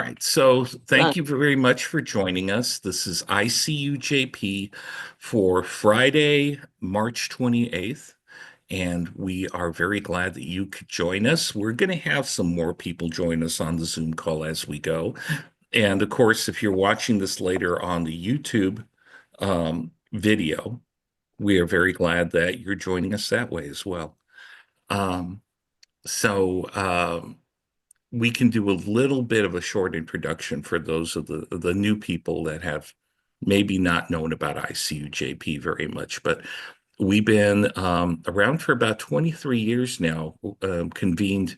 right. So Uh, thank you very much for joining us. This is ICUJP for Friday, March 28th. And we are very glad that you could join us. We're going to have some more people join us on the Zoom call as we go. And of course, if you're watching this later on the YouTube video, we are very glad that you're joining us that way as well. Um, so we can do a little bit of a short introduction for those of the new people that have maybe not known about ICUJP very much, but we've been around for about 23 years now, convened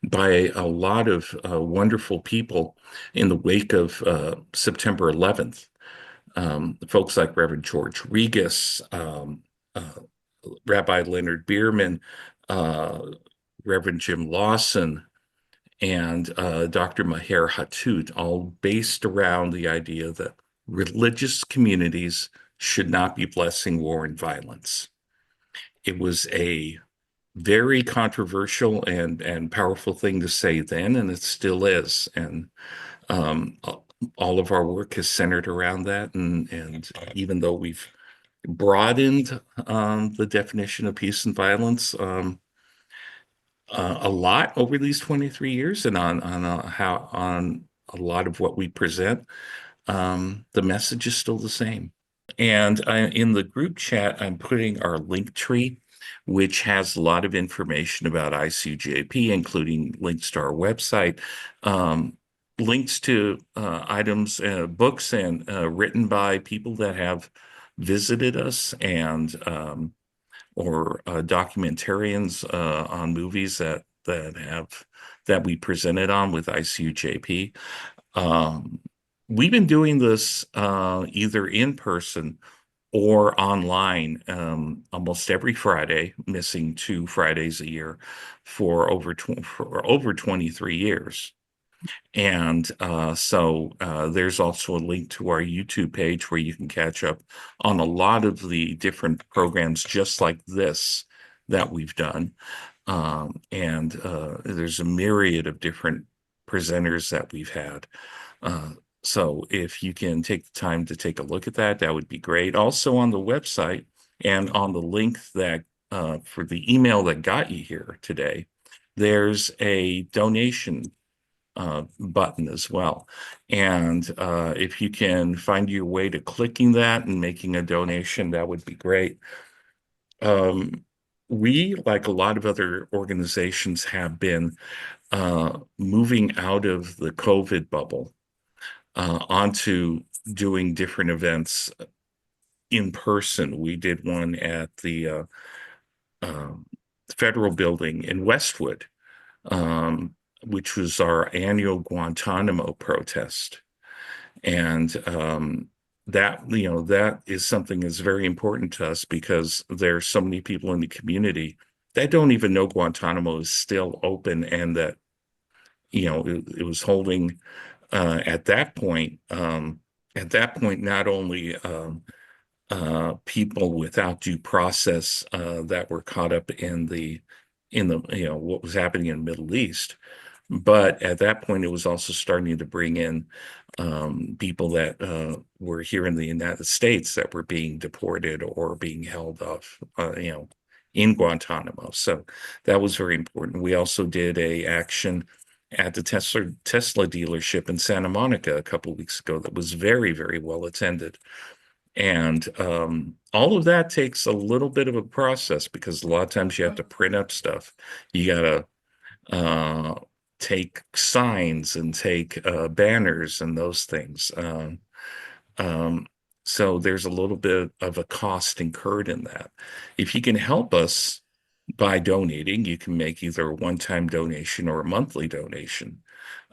by a lot of wonderful people in the wake of September 11th. Folks like Reverend George Regas, Rabbi Leonard Bierman, uh, Reverend Jim Lawson, and Dr. Maher Hathout, all based around the idea that religious communities should not be blessing war and violence. It was a very controversial and powerful thing to say then, and it still is. And um, all of our work is centered around that. And even though we've broadened the definition of peace and violence, a lot over these 23 years and on a lot of what we present, the message is still the same. And in the group chat, I'm putting our link tree, which has a lot of information about ICUJP, including links to our website, links to items, books, and written by people that have visited us, and or documentarians on movies that we presented on with ICUJP. Um, we've been doing this either in person or online almost every Friday, missing 2 Fridays a year for for over 23 years. And there's also a link to our YouTube page where you can catch up on a lot of the different programs just like this that we've done. And there's a myriad of different presenters that we've had. So if you can take the time to take a look at that, that would be great. Also on the website and on the link that for the email that got you here today, there's a donation button as well. And if you can find your way to clicking that and making a donation, that would be great. We, like a lot of other organizations, have been moving out of the COVID bubble onto doing different events in person. We did one at the um, federal building in Westwood, um, which was our annual Guantanamo protest. And that is something that's very important to us because there are so many people in the community that don't even know Guantanamo is still open, and that it was holding at that point. Not only people without due process that were caught up in the what was happening in the Middle East, but at that point, it was also starting to bring in people that were here in the United States that were being deported or being held off, in Guantanamo. So that was very important. We also did a action at the Tesla dealership in Santa Monica a couple of weeks ago that was very, very well attended. And all of that takes a little bit of a process because a lot of times you have to print up stuff. You gotta uh, take signs and take banners and those things. Um, so there's a little bit of a cost incurred in that. If you can help us by donating, you can make either a one-time donation or a monthly donation.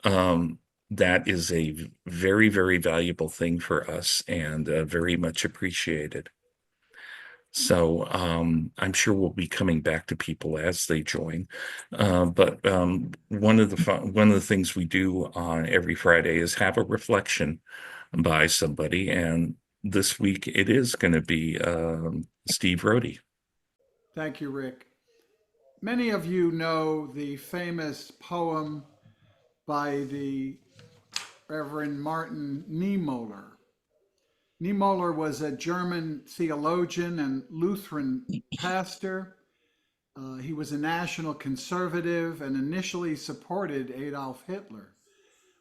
That is a very, very valuable thing for us and very much appreciated. So I'm sure we'll be coming back to people as they join. But one of the things we do on every Friday is have a reflection by somebody, and this week it is going to be Steve Rohde. Thank you, Rick. Many of you know the famous poem by the Reverend Martin Niemöller. Niemöller was a German theologian and Lutheran pastor. He was a national conservative and initially supported Adolf Hitler.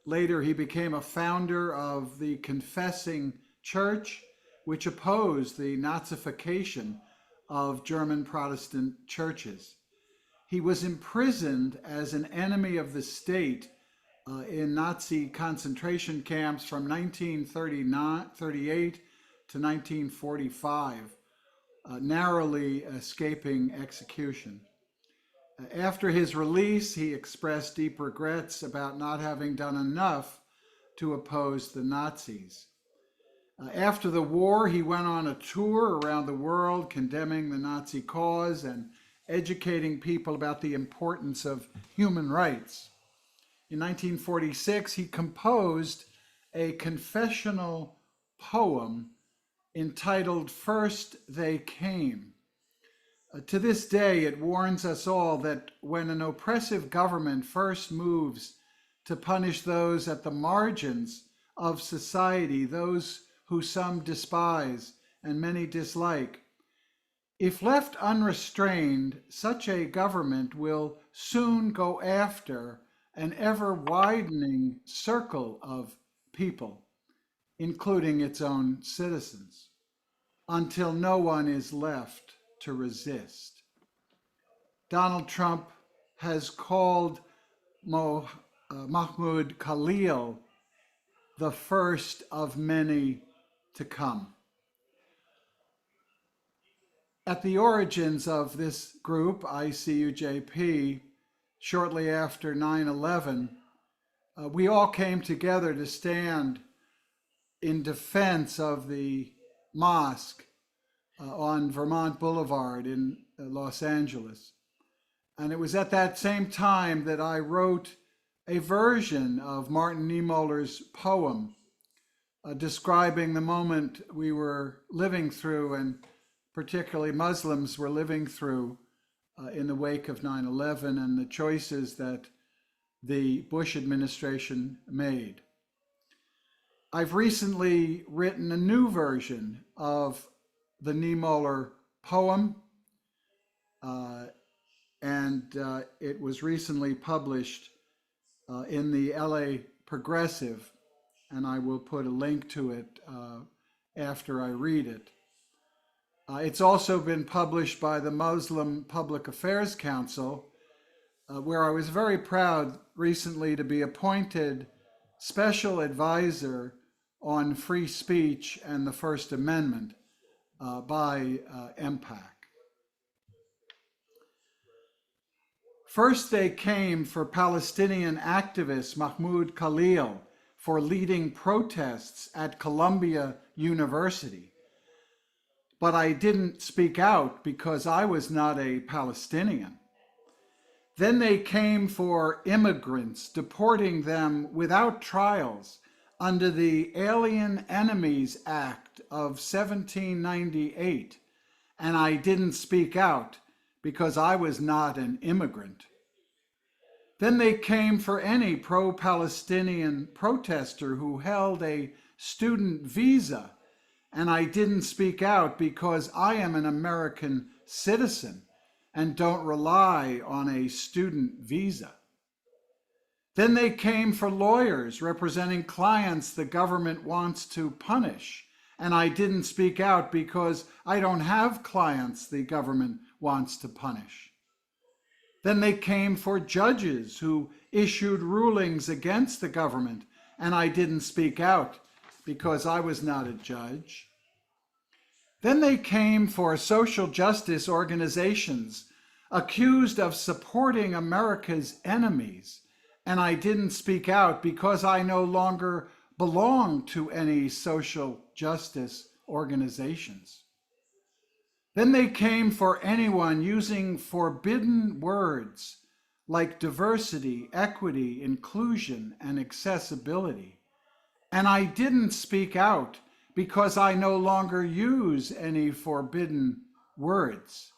Later, he became a founder of the Confessing Church, which opposed the Nazification of German Protestant churches. He was imprisoned as an enemy of the state in Nazi concentration camps from 1938 to 1945, narrowly escaping execution. After his release, he expressed deep regrets about not having done enough to oppose the Nazis. After the war, he went on a tour around the world condemning the Nazi cause and educating people about the importance of human rights. In 1946, he composed a confessional poem entitled First They Came. To this day, it warns us all that when an oppressive government first moves to punish those at the margins of society, those who some despise and many dislike, if left unrestrained, such a government will soon go after an ever-widening circle of people, including its own citizens, until no one is left to resist. Donald Trump has called Mahmoud Khalil the first of many to come. At the origins of this group, ICUJP, shortly after 9/11, we all came together to stand in defense of the mosque on Vermont Boulevard in Los Angeles. And it was at that same time that I wrote a version of Martin Niemöller's poem describing the moment we were living through, and particularly Muslims were living through in the wake of 9/11 and the choices that the Bush administration made. I've recently written a new version of the Niemöller poem, and it was recently published in the LA Progressive, and I will put a link to it after I read it. It's also been published by the Muslim Public Affairs Council, where I was very proud recently to be appointed special advisor on free speech and the First Amendment by MPAC. First, they came for Palestinian activist Mahmoud Khalil for leading protests at Columbia University. But I didn't speak out because I was not a Palestinian. Then they came for immigrants, deporting them without trials under the Alien Enemies Act of 1798, and I didn't speak out because I was not an immigrant. Then they came for any pro-Palestinian protester who held a student visa, and I didn't speak out because I am an American citizen and don't rely on a student visa. Then they came for lawyers representing clients the government wants to punish, and I didn't speak out because I don't have clients the government wants to punish. Then they came for judges who issued rulings against the government, and I didn't speak out because I was not a judge. Then they came for social justice organizations accused of supporting America's enemies, and I didn't speak out because I no longer belong to any social justice organizations. Then they came for anyone using forbidden words like diversity, equity, inclusion, and accessibility. And I didn't speak out because I no longer use any forbidden words.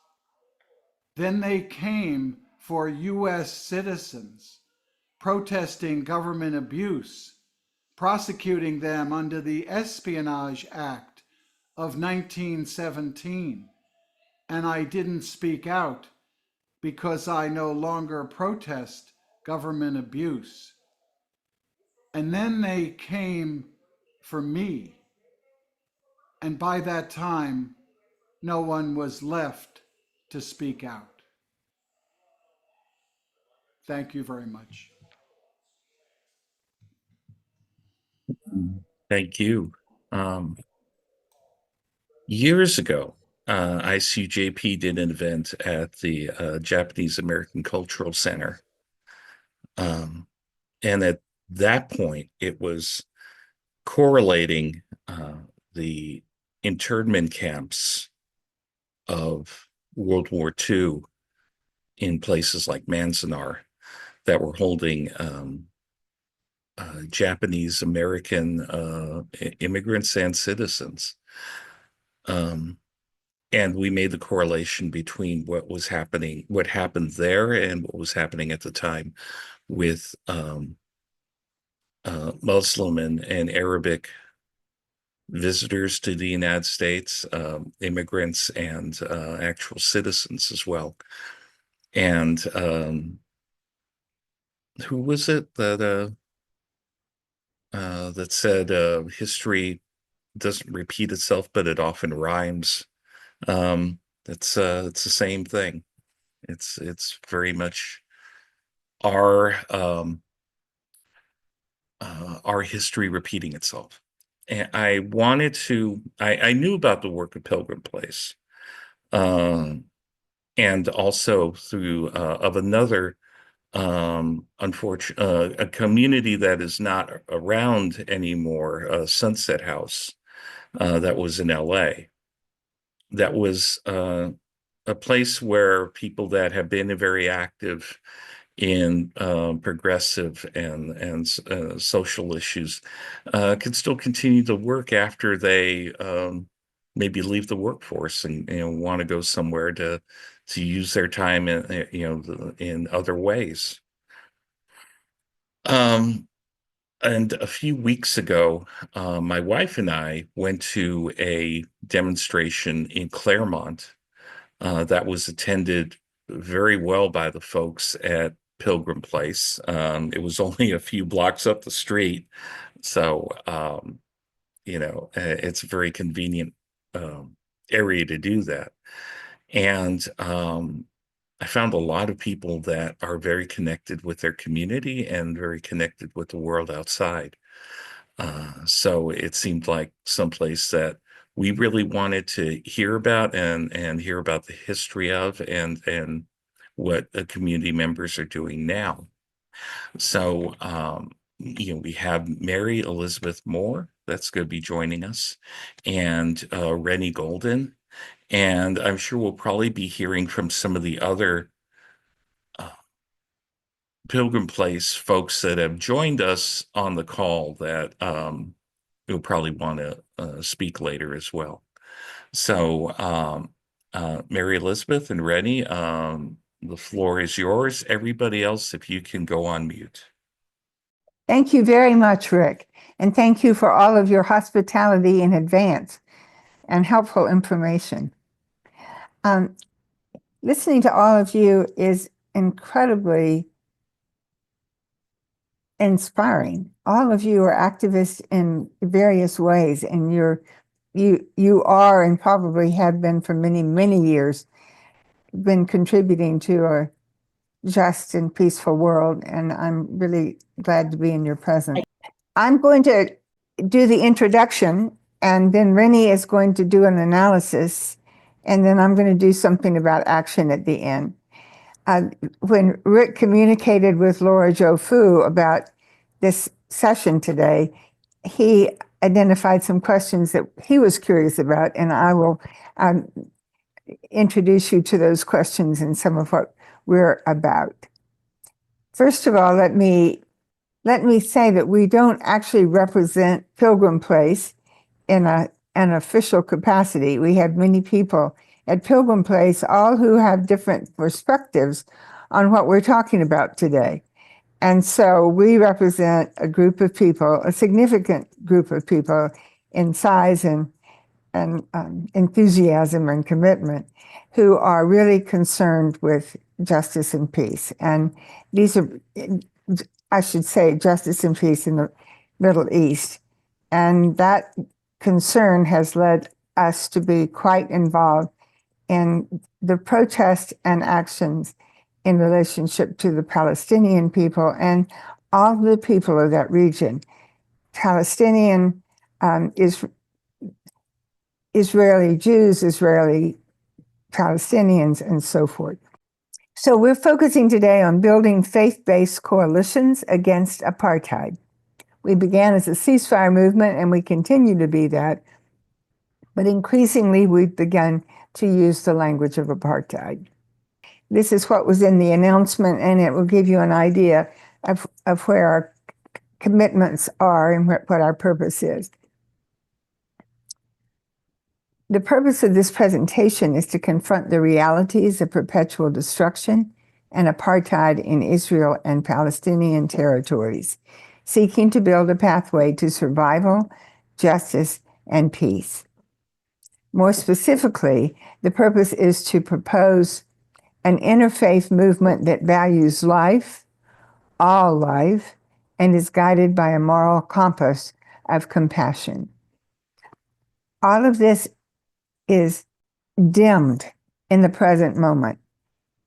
Then they came for US citizens protesting government abuse, prosecuting them under the Espionage Act of 1917. And I didn't speak out because I no longer protest government abuse. And then they came for me. And by that time, no one was left to speak out. Thank you very much. Thank you. Years ago, ICUJP did an event at the Japanese American Cultural Center. And at that point, it was correlating the internment camps of World War II in places like Manzanar that were holding Japanese American immigrants and citizens. And we made the correlation between what happened there and what was happening at the time with Muslim and Arabic visitors to the United States, immigrants and actual citizens as well. And who was it that said history doesn't repeat itself, but it often rhymes? It's the same thing. It's very much our history repeating itself. And I wanted to, I knew about the work of Pilgrim Place, and also through of another unfortunate a community that is not around anymore, Sunset House, that was in LA. That was a place where people that have been very active in progressive and social issues can still continue to work after they maybe leave the workforce and want to go somewhere to use their time in other ways. And a few weeks ago, my wife and I went to a demonstration in Claremont that was attended very well by the folks at Pilgrim Place. It was only a few blocks up the street, so it's a very convenient area to do that. And I found a lot of people that are very connected with their community and very connected with the world outside. So it seemed like someplace that we really wanted to hear about and hear about the history of and what the community members are doing now. So we have Mary Elizabeth Moore that's going to be joining us, and Rennie Golden, and I'm sure we'll probably be hearing from some of the other Pilgrim Place folks that have joined us on the call that you'll probably want to speak later as well. So Mary Elizabeth and Rennie, the floor is yours. Everybody else, if you can go on mute. Thank you very much, Rick. And thank you for all of your hospitality in advance and helpful information. Listening to all of you is incredibly inspiring. All of you are activists in various ways, and you are and probably have been for many, many years been contributing to a just and peaceful world, and I'm really glad to be in your presence. I'm going to do the introduction, and then Rennie is going to do an analysis, and then I'm going to do something about action at the end. When Rick communicated with Laura Jo Fu about this session today, he identified some questions that he was curious about, and I will introduce you to those questions and some of what we're about. First of all, let me say that we don't actually represent Pilgrim Place in an official capacity. We have many people at Pilgrim Place, all who have different perspectives on what we're talking about today. And so we represent a group of people, a significant group of people in size and enthusiasm and commitment, who are really concerned with justice and peace. And these are, I should say, justice and peace in the Middle East. And that concern has led us to be quite involved in the protests and actions in relationship to the Palestinian people and all the people of that region. Palestinian, Israeli Jews, Israeli Palestinians, and so forth. So we're focusing today on building faith-based coalitions against apartheid. We began as a ceasefire movement, and we continue to be that, but increasingly we've begun to use the language of apartheid. This is what was in the announcement, and it will give you an idea of where our commitments are and what our purpose is. The purpose of this presentation is to confront the realities of perpetual destruction and apartheid in Israel and Palestinian territories, seeking to build a pathway to survival, justice, and peace. More specifically, the purpose is to propose an interfaith movement that values life, all life, and is guided by a moral compass of compassion. All of this is dimmed in the present moment.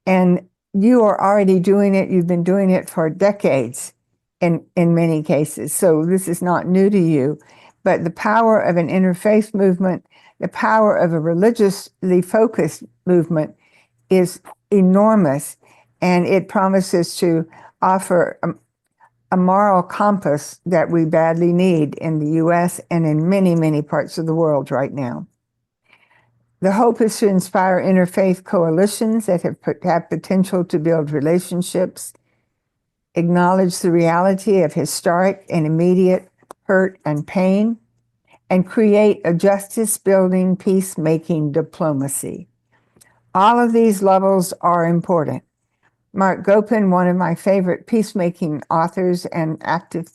And you are already doing it. You've been doing it for decades in many cases. So this is not new to you. But the power of an interfaith movement, the power of a religiously focused movement is enormous. And it promises to offer a moral compass that we badly need in the US and in many, many parts of the world right now. The hope is to inspire interfaith coalitions that have potential to build relationships, acknowledge the reality of historic and immediate hurt and pain, and create a justice-building, peacemaking diplomacy. All of these levels are important. Mark Gopin, one of my favorite peacemaking authors and active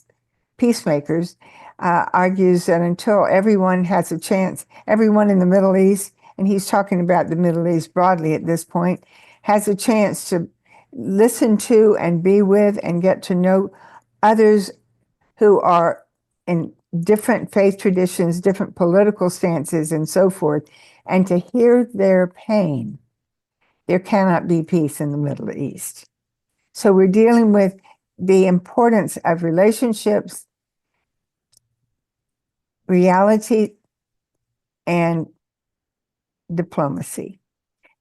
peacemakers, argues that until everyone has a chance, everyone in the Middle East, and he's talking about the Middle East broadly at this point, has a chance to listen to and be with and get to know others who are in different faith traditions, different political stances, and so forth, and to hear their pain, there cannot be peace in the Middle East. So we're dealing with the importance of relationships, reality, and diplomacy.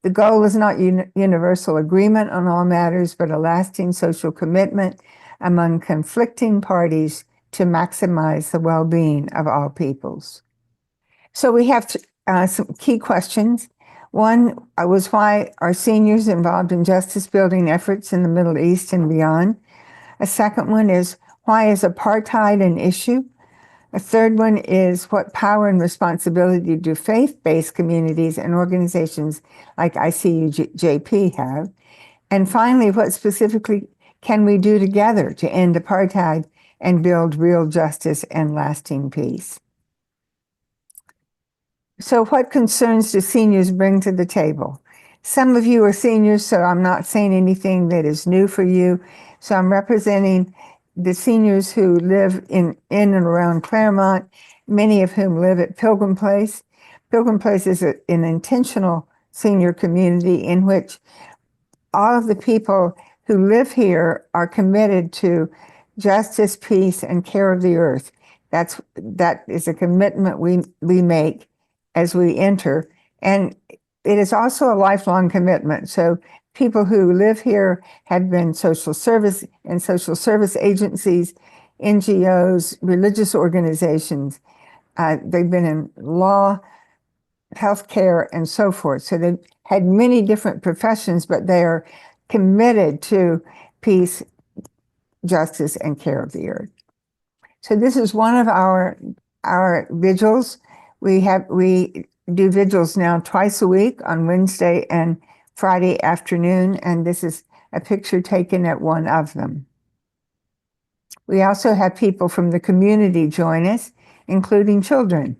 The goal is not universal agreement on all matters, but a lasting social commitment among conflicting parties to maximize the well-being of all peoples. So we have some key questions. One was, why are seniors involved in justice-building efforts in the Middle East and beyond? A second one is, why is apartheid an issue? A third one is, what power and responsibility do faith-based communities and organizations like ICUJP have? And finally, what specifically can we do together to end apartheid and build real justice and lasting peace? So what concerns do seniors bring to the table? Some of you are seniors, so I'm not saying anything that is new for you. So I'm representing the seniors who live in and around Claremont, many of whom live at Pilgrim Place. Pilgrim Place is an intentional senior community in which all of the people who live here are committed to justice, peace, and care of the earth. That is a commitment we make as we enter. And it is also a lifelong commitment. So people who live here have been social service agencies, NGOs, religious organizations. They've been in law, healthcare, and so forth. So they've had many different professions, but they are committed to peace, justice, and care of the earth. So this is one of our vigils. We do vigils now twice a week on Wednesday and Friday afternoon, and this is a picture taken at one of them. We also have people from the community join us, including children.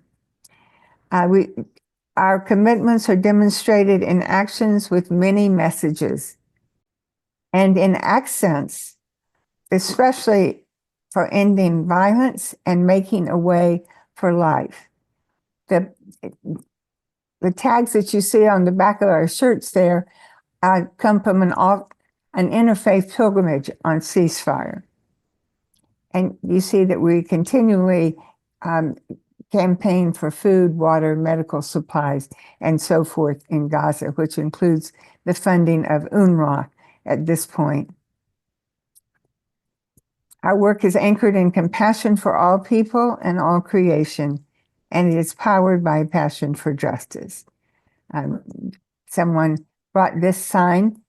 Our commitments are demonstrated in actions with many messages and in accents, especially for ending violence and making a way for life. The tags that you see on the back of our shirts there come from an interfaith pilgrimage on ceasefire. And you see that we continually campaign for food, water, medical supplies, and so forth in Gaza, which includes the funding of UNRWA at this point. Our work is anchored in compassion for all people and all creation, and it is powered by a passion for justice. Someone brought this sign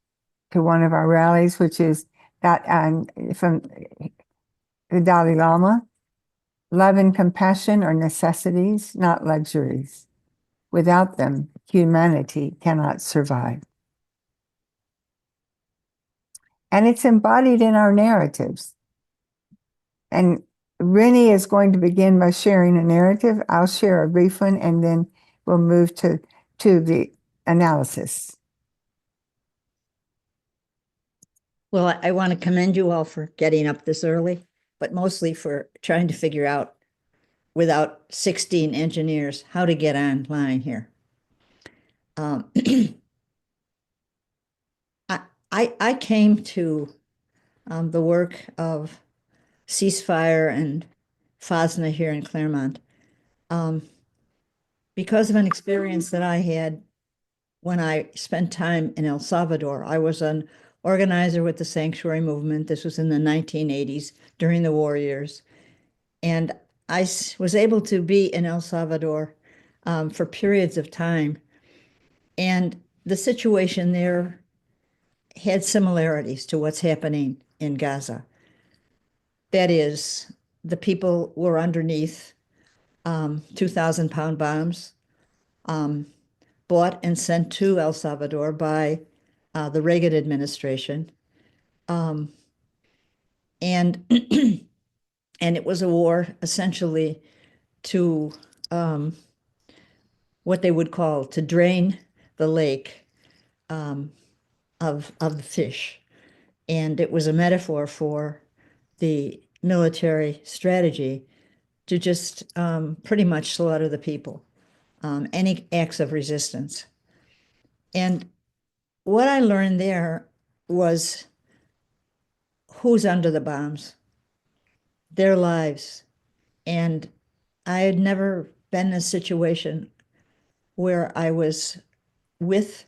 to one of our rallies, which is that from the Dalai Lama: love and compassion are necessities, not luxuries. Without them, humanity cannot survive. And it's embodied in our narratives. And Rennie is going to begin by sharing a narrative. I'll share a brief one, and then we'll move to the analysis. Well, I want to commend you all for getting up this early, but mostly for trying to figure out, without 16 engineers, how to get online here. I came to the work of Ceasefire and FOSNA here in Claremont because of an experience that I had when I spent time in El Salvador. I was an organizer with the Sanctuary Movement. This was in the 1980s during the war years. And I was able to be in El Salvador for periods of time. And the situation there had similarities to what's happening in Gaza. That is, the people were underneath 2,000-pound bombs bought and sent to El Salvador by the Reagan administration. And and it was a war essentially to what they would call to drain the lake of the fish. And it was a metaphor for the military strategy to just pretty much slaughter the people, any acts of resistance. And what I learned there was who's under the bombs, their lives. And I had never been in a situation where I was with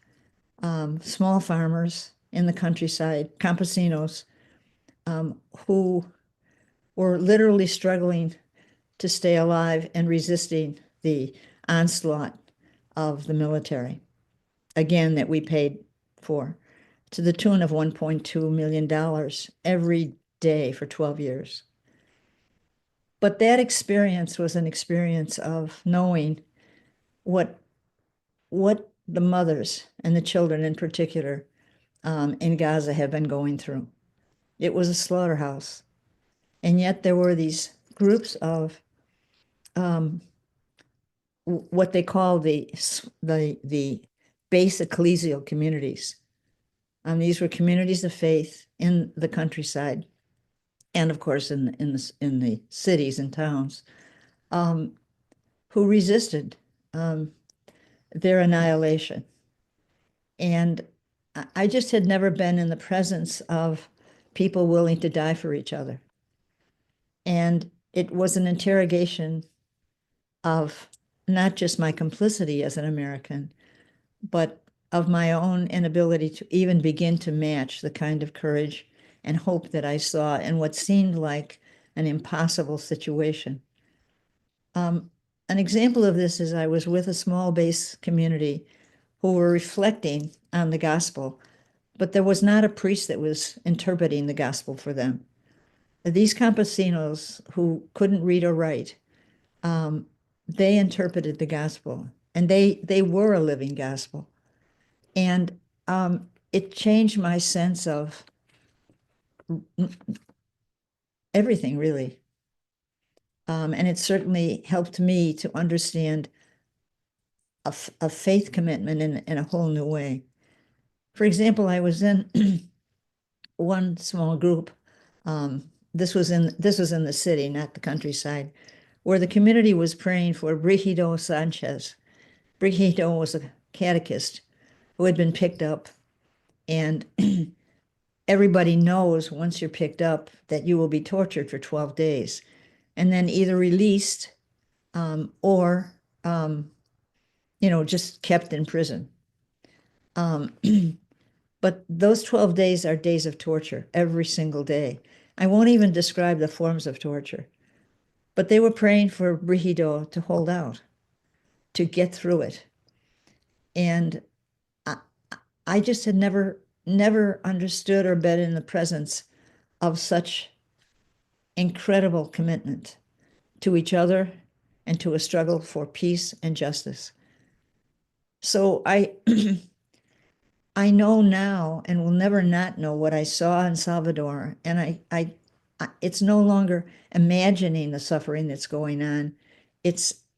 small farmers in the countryside, campesinos, who were literally struggling to stay alive and resisting the onslaught of the military, again, that we paid for, to the tune of $1.2 million every day for 12 years. But that experience was an experience of knowing what the mothers and the children in particular in Gaza have been going through. It was a slaughterhouse. And yet there were these groups of what they call the base ecclesial communities. These were communities of faith in the countryside, and of course in the cities and towns, who resisted their annihilation. And I just had never been in the presence of people willing to die for each other. And it was an interrogation of not just my complicity as an American, but of my own inability to even begin to match the kind of courage and hope that I saw in what seemed like an impossible situation. An example of this is I was with a small base community who were reflecting on the gospel, but there was not a priest that was interpreting the gospel for them. These campesinos who couldn't read or write, they interpreted the gospel, and they were a living gospel. And it changed my sense of everything, really. And it certainly helped me to understand a faith commitment in a whole new way. For example, I was in one small group. This was in the city, not the countryside, where the community was praying for Brigido Sanchez. Brigido was a catechist who had been picked up, and everybody knows once you're picked up that you will be tortured for 12 days and then either released or just kept in prison. But those 12 days are days of torture every single day. I won't even describe the forms of torture, but they were praying for Brigido to hold out, to get through it. And I just had never understood or been in the presence of such incredible commitment to each other and to a struggle for peace and justice. So I I know now and will never not know what I saw in Salvador. And it's no longer imagining the suffering that's going on.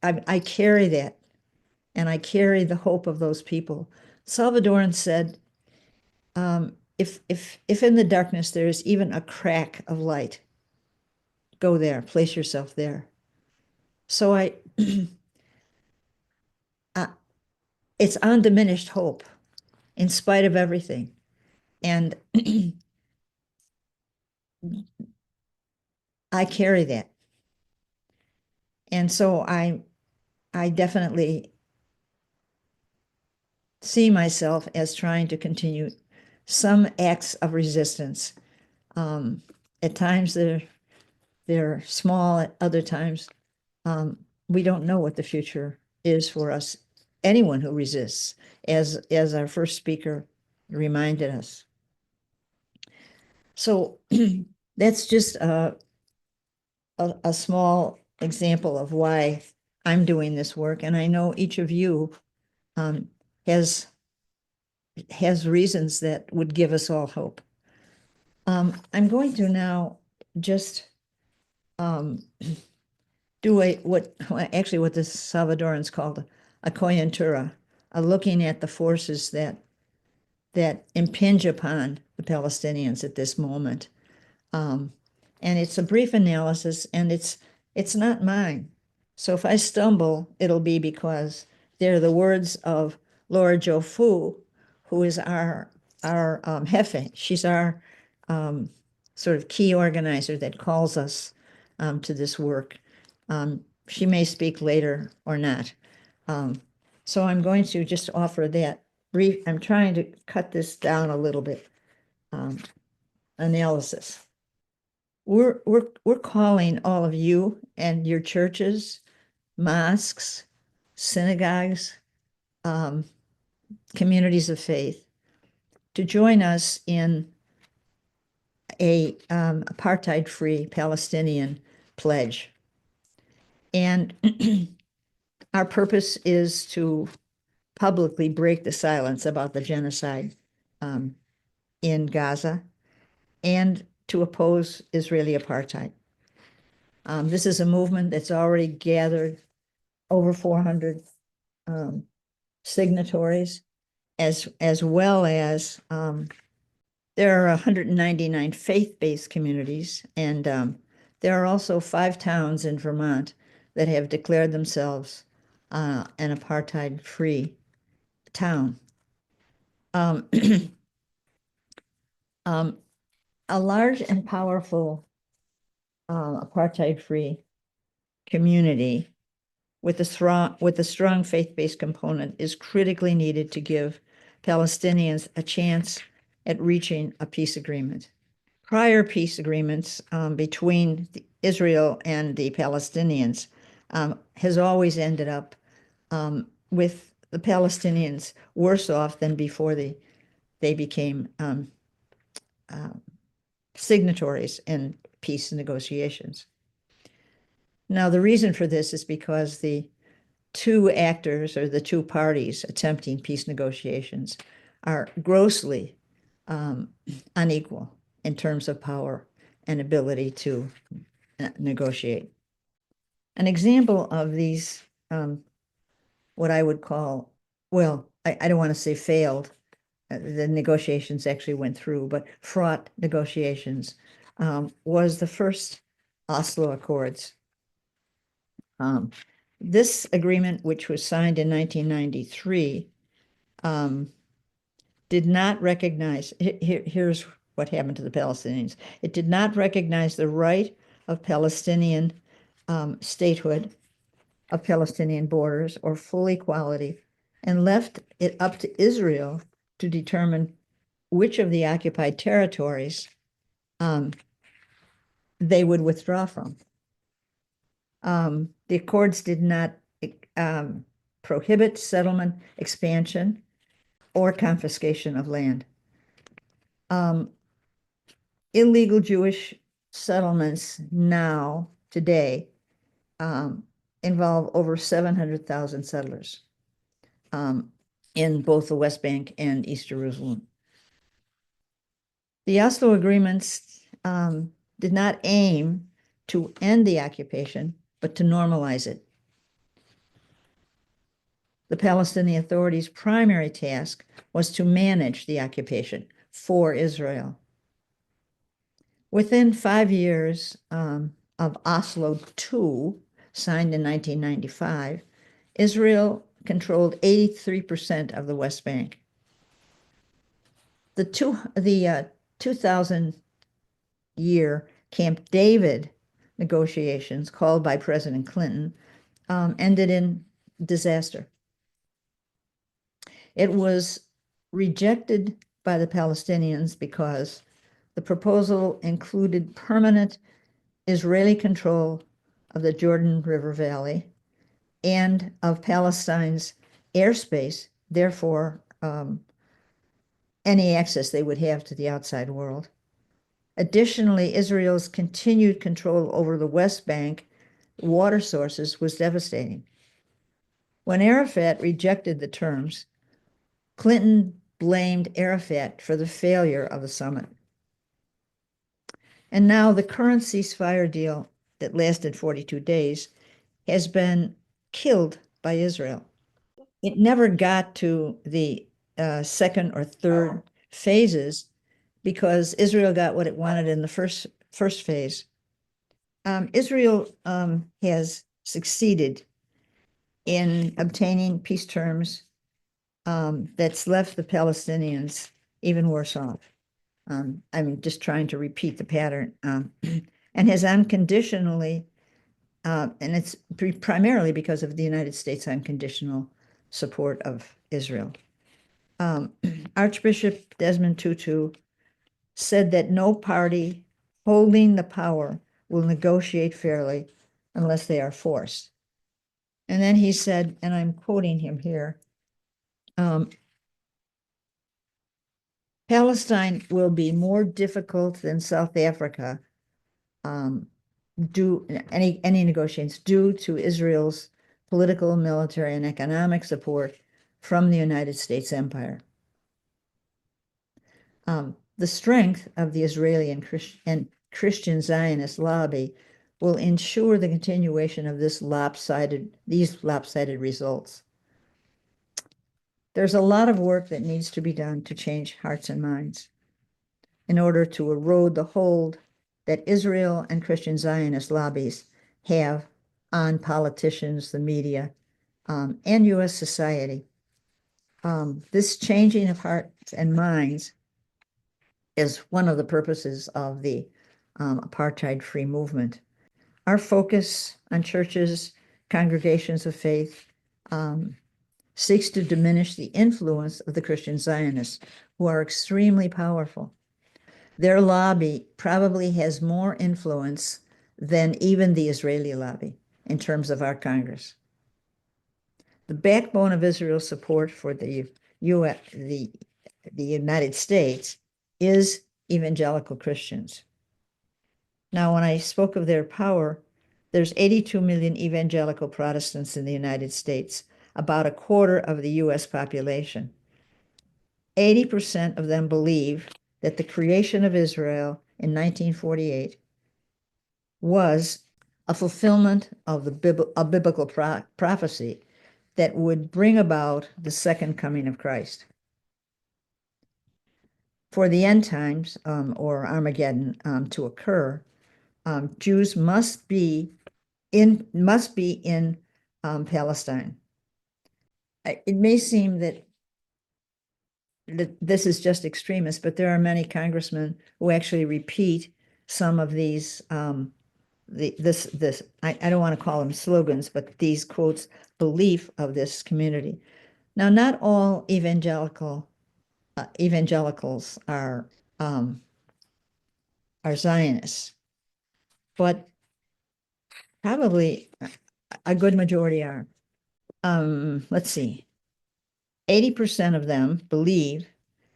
I carry that, and I carry the hope of those people. Salvadorans said, if in the darkness there is even a crack of light, go there, place yourself there. So it's undiminished hope in spite of everything. And I carry that. And so I definitely see myself as trying to continue some acts of resistance. At times they're small, at other times we don't know what the future is for us, anyone who resists, as our first speaker reminded us. So that's just a small example of why I'm doing this work. And I know each of you has reasons that would give us all hope. I'm going to now just do what the Salvadorans called a coyuntura, looking at the forces that impinge upon the Palestinians at this moment. And it's a brief analysis, and it's not mine. So if I stumble, it'll be because they're the words of Laura Jo Fu, who is our jefe. She's our sort of key organizer that calls us to this work. She may speak later or not. So I'm going to just offer that brief. I'm trying to cut this down a little bit. Analysis. We're calling all of you and your churches, mosques, synagogues, communities of faith to join us in a apartheid-free Palestinian pledge. And our purpose is to publicly break the silence about the genocide in Gaza and to oppose Israeli apartheid. This is a movement that's already gathered over 400 signatories, as well as there are 199 faith-based communities, and there are also 5 towns in Vermont that have declared themselves an apartheid-free town. A large and powerful apartheid-free community with a strong faith-based component is critically needed to give Palestinians a chance at reaching a peace agreement. Prior peace agreements between Israel and the Palestinians has always ended up with the Palestinians worse off than before they became signatories in peace negotiations. Now, the reason for this is because the 2 actors or the 2 parties attempting peace negotiations are grossly unequal in terms of power an ability to negotiate. An example of these, what I would call, well, I don't want to say failed, the negotiations actually went through, but fraught negotiations, was the first Oslo Accords. This agreement, which was signed in 1993, did not recognize, here's what happened to the Palestinians. It did not recognize the right of Palestinian statehood, of Palestinian borders, or full equality, and left it up to Israel to determine which of the occupied territories they would withdraw from. The accords did not prohibit settlement, expansion, or confiscation of land. Illegal Jewish settlements now, today, involve over 700,000 settlers in both the West Bank and East Jerusalem. The Oslo agreements did not aim to end the occupation, but to normalize it. The Palestinian Authority's primary task was to manage the occupation for Israel. Within 5 years of Oslo II, signed in 1995, Israel controlled 83% of the West Bank. The 2000 year Camp David negotiations, called by President Clinton, ended in disaster. It was rejected by the Palestinians because the proposal included permanent Israeli control of the Jordan River Valley and of Palestine's airspace, therefore any access they would have to the outside world. Additionally, Israel's continued control over the West Bank water sources was devastating. When Arafat rejected the terms, Clinton blamed Arafat for the failure of the summit. And now the current ceasefire deal that lasted 42 days has been killed by Israel. It never got to the second or third phases because Israel got what it wanted in the first phase. Israel has succeeded in obtaining peace terms that's left the Palestinians even worse off. I'm just trying to repeat the pattern, and has unconditionally, and it's primarily because of the United States' unconditional support of Israel. Archbishop Desmond Tutu said that no party holding the power will negotiate fairly unless they are forced. And then he said, and I'm quoting him here, Palestine will be more difficult than South Africa any negotiations due to Israel's political, military, and economic support from the United States empire. The strength of the Israeli and Christian Zionist lobby will ensure the continuation of these lopsided results. There's a lot of work that needs to be done to change hearts and minds in order to erode the hold that Israel and Christian Zionist lobbies have on politicians, the media, and U.S. society. This changing of hearts and minds is one of the purposes of the apartheid-free movement. Our focus on churches, congregations of faith, seeks to diminish the influence of the Christian Zionists, who are extremely powerful. Their lobby probably has more influence than even the Israeli lobby in terms of our Congress. The backbone of Israel's support for the United States is evangelical Christians. Now, when I spoke of their power, there's 82 million evangelical Protestants in the United States, about a quarter of the U.S. population. 80% of them believe that the creation of Israel in 1948 was a fulfillment of a biblical prophecy that would bring about the second coming of Christ. For the end times, or Armageddon, to occur, Jews must be in Palestine. It may seem that this is just extremist, but there are many congressmen who actually repeat some of these I don't want to call them slogans, but these quotes, belief of this community. Now, not all evangelicals are Zionists, but probably a good majority are. Let's see. 80% of them believe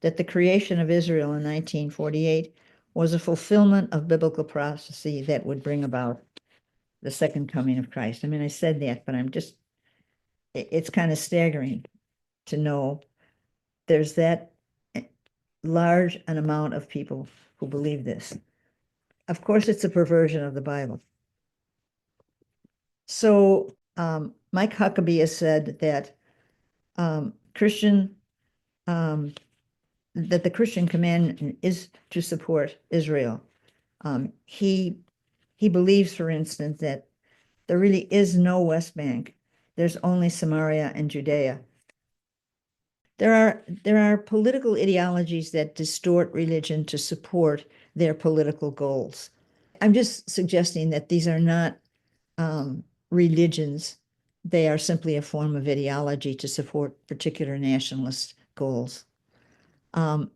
that the creation of Israel in 1948 was a fulfillment of biblical prophecy that would bring about the second coming of Christ. I mean, I said that, but it's kind of staggering to know there's that large an amount of people who believe this. Of course, it's a perversion of the Bible. So Mike Huckabee has said that that the Christian command is to support Israel. He believes, for instance, that there really is no West Bank. There's only Samaria and Judea. There are political ideologies that distort religion to support their political goals. I'm just suggesting that these are not religions. They are simply a form of ideology to support particular nationalist goals. A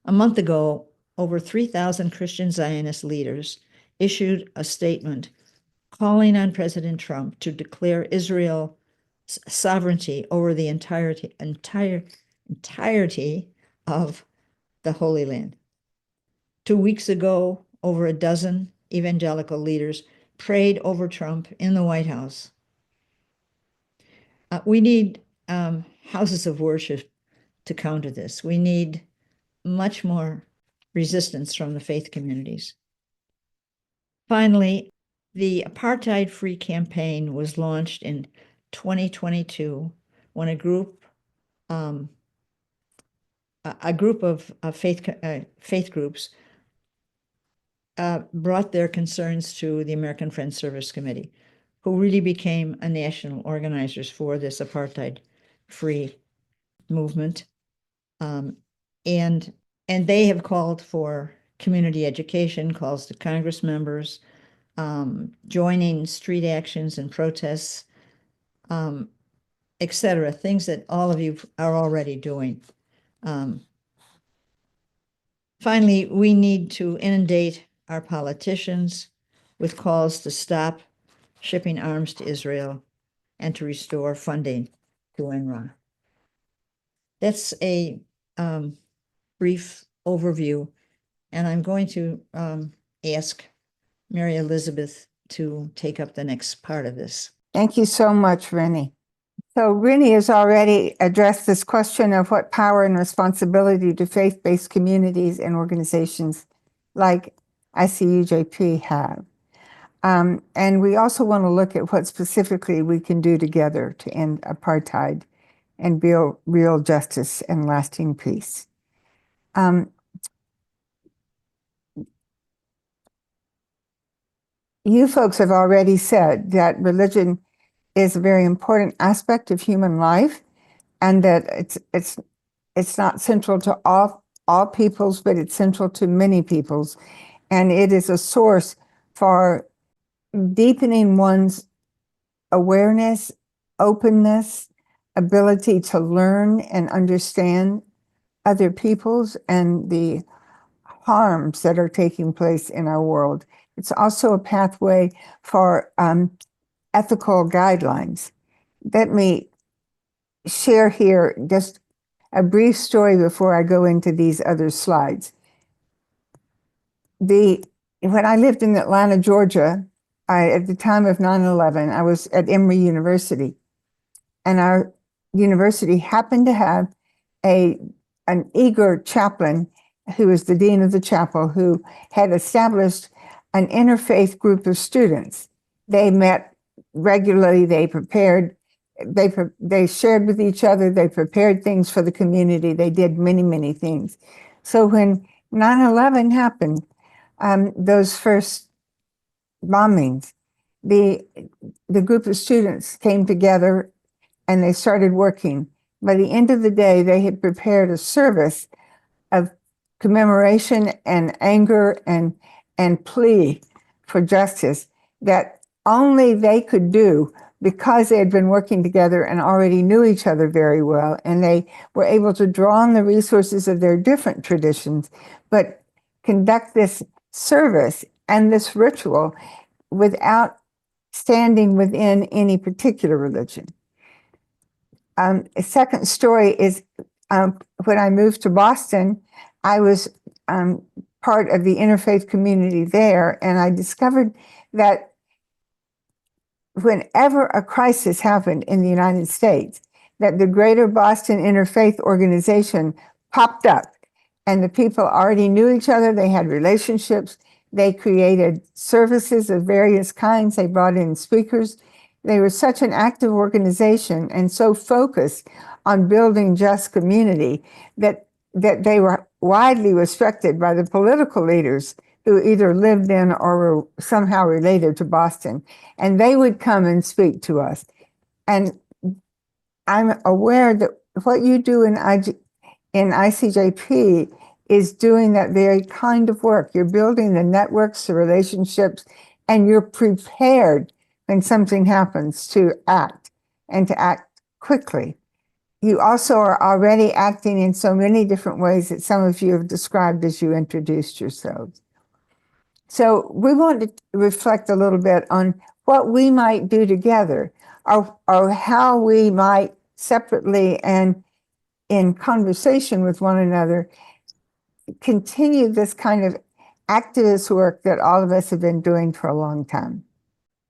month ago, over 3,000 Christian Zionist leaders issued a statement calling on President Trump to declare Israel's sovereignty over the entirety of the Holy Land. 2 weeks ago, over a dozen evangelical leaders prayed over Trump in the White House. We need houses of worship to counter this. We need much more resistance from the faith communities. Finally, the Apartheid-Free campaign was launched in 2022 when a group of faith groups brought their concerns to the American Friends Service Committee, who really became a national organizers for this apartheid-free movement. And they have called for community education, calls to Congress members, joining street actions and protests, etc., things that all of you are already doing. Finally, we need to inundate our politicians with calls to stop shipping arms to Israel and to restore funding to UNRWA. That's a brief overview, and I'm going to ask Mary Elizabeth to take up the next part of this. Thank you so much, Rennie. So Rennie has already addressed this question of what power and responsibility do faith-based communities and organizations like ICUJP have. And we also want to look at what specifically we can do together to end apartheid and build real justice and lasting peace. You folks have already said that religion is a very important aspect of human life, and that it's not central to all peoples, but it's central to many peoples, and it is a source for deepening one's awareness, openness, ability to learn and understand other peoples and the harms that are taking place in our world. It's also a pathway for ethical guidelines. Let me share here just a brief story before I go into these other slides. When I lived in Atlanta, Georgia, at the time of 9/11, I was at Emory University, and our university happened to have an eager chaplain who was the dean of the chapel, who had established an interfaith group of students. They met regularly. They prepared. They shared with each other. They prepared things for the community. They did many, many things. So when 9/11 happened, those first bombings, the group of students came together and they started working. By the end of the day, they had prepared a service of commemoration and anger and plea for justice that only they could do because they had been working together and already knew each other very well, and they were able to draw on the resources of their different traditions, but conduct this service and this ritual without standing within any particular religion. A second story is when I moved to Boston, I was part of the interfaith community there, and I discovered that whenever a crisis happened in the United States, that the Greater Boston Interfaith Organization popped up, and the people already knew each other. They had relationships. They created services of various kinds. They brought in speakers. They were such an active organization and so focused on building just community that they were widely respected by the political leaders who either lived in or were somehow related to Boston. And they would come and speak to us. And I'm aware that what you do in ICJP is doing that very kind of work. You're building the networks, the relationships, and you're prepared when something happens to act and to act quickly. You also are already acting in so many different ways that some of you have described as you introduced yourselves. So we want to reflect a little bit on what we might do together, or how we might separately and in conversation with one another continue this kind of activist work that all of us have been doing for a long time.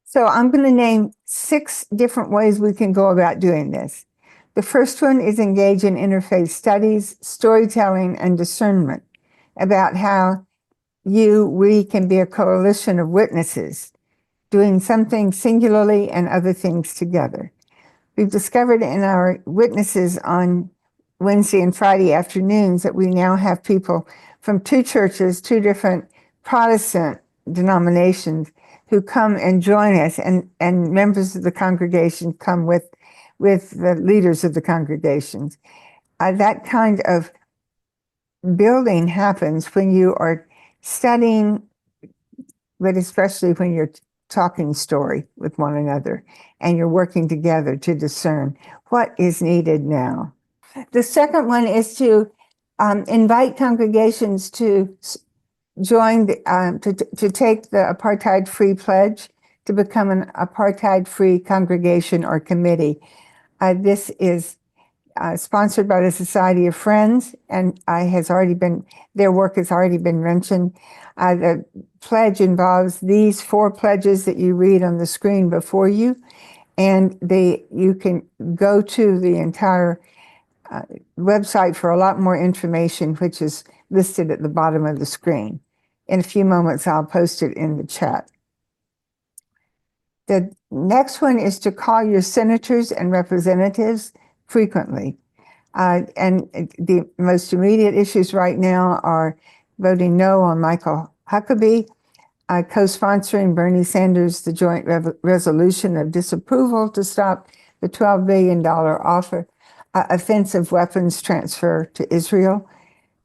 So I'm going to name 6 different ways we can go about doing this. The first one is engage in interfaith studies, storytelling, and discernment about how we can be a coalition of witnesses, doing something singularly and other things together. We've discovered in our witnesses on Wednesday and Friday afternoons that we now have people from 2 churches, 2 different Protestant denominations, who come and join us, and members of the congregation come with the leaders of the congregations. That kind of building happens when you are studying, but especially when you're talking story with one another and you're working together to discern what is needed now. The second one is to invite congregations to join, to take the apartheid-free pledge, to become an apartheid-free congregation or committee. This is sponsored by the Society of Friends, and their work has already been mentioned. The pledge involves these 4 pledges that you read on the screen before you, and you can go to the entire website for a lot more information, which is listed at the bottom of the screen. In a few moments, I'll post it in the chat. The next one is to call your senators and representatives frequently. And the most immediate issues right now are voting no on Michael Huckabee, co-sponsoring Bernie Sanders, the joint resolution of disapproval to stop the $12 billion offensive weapons transfer to Israel.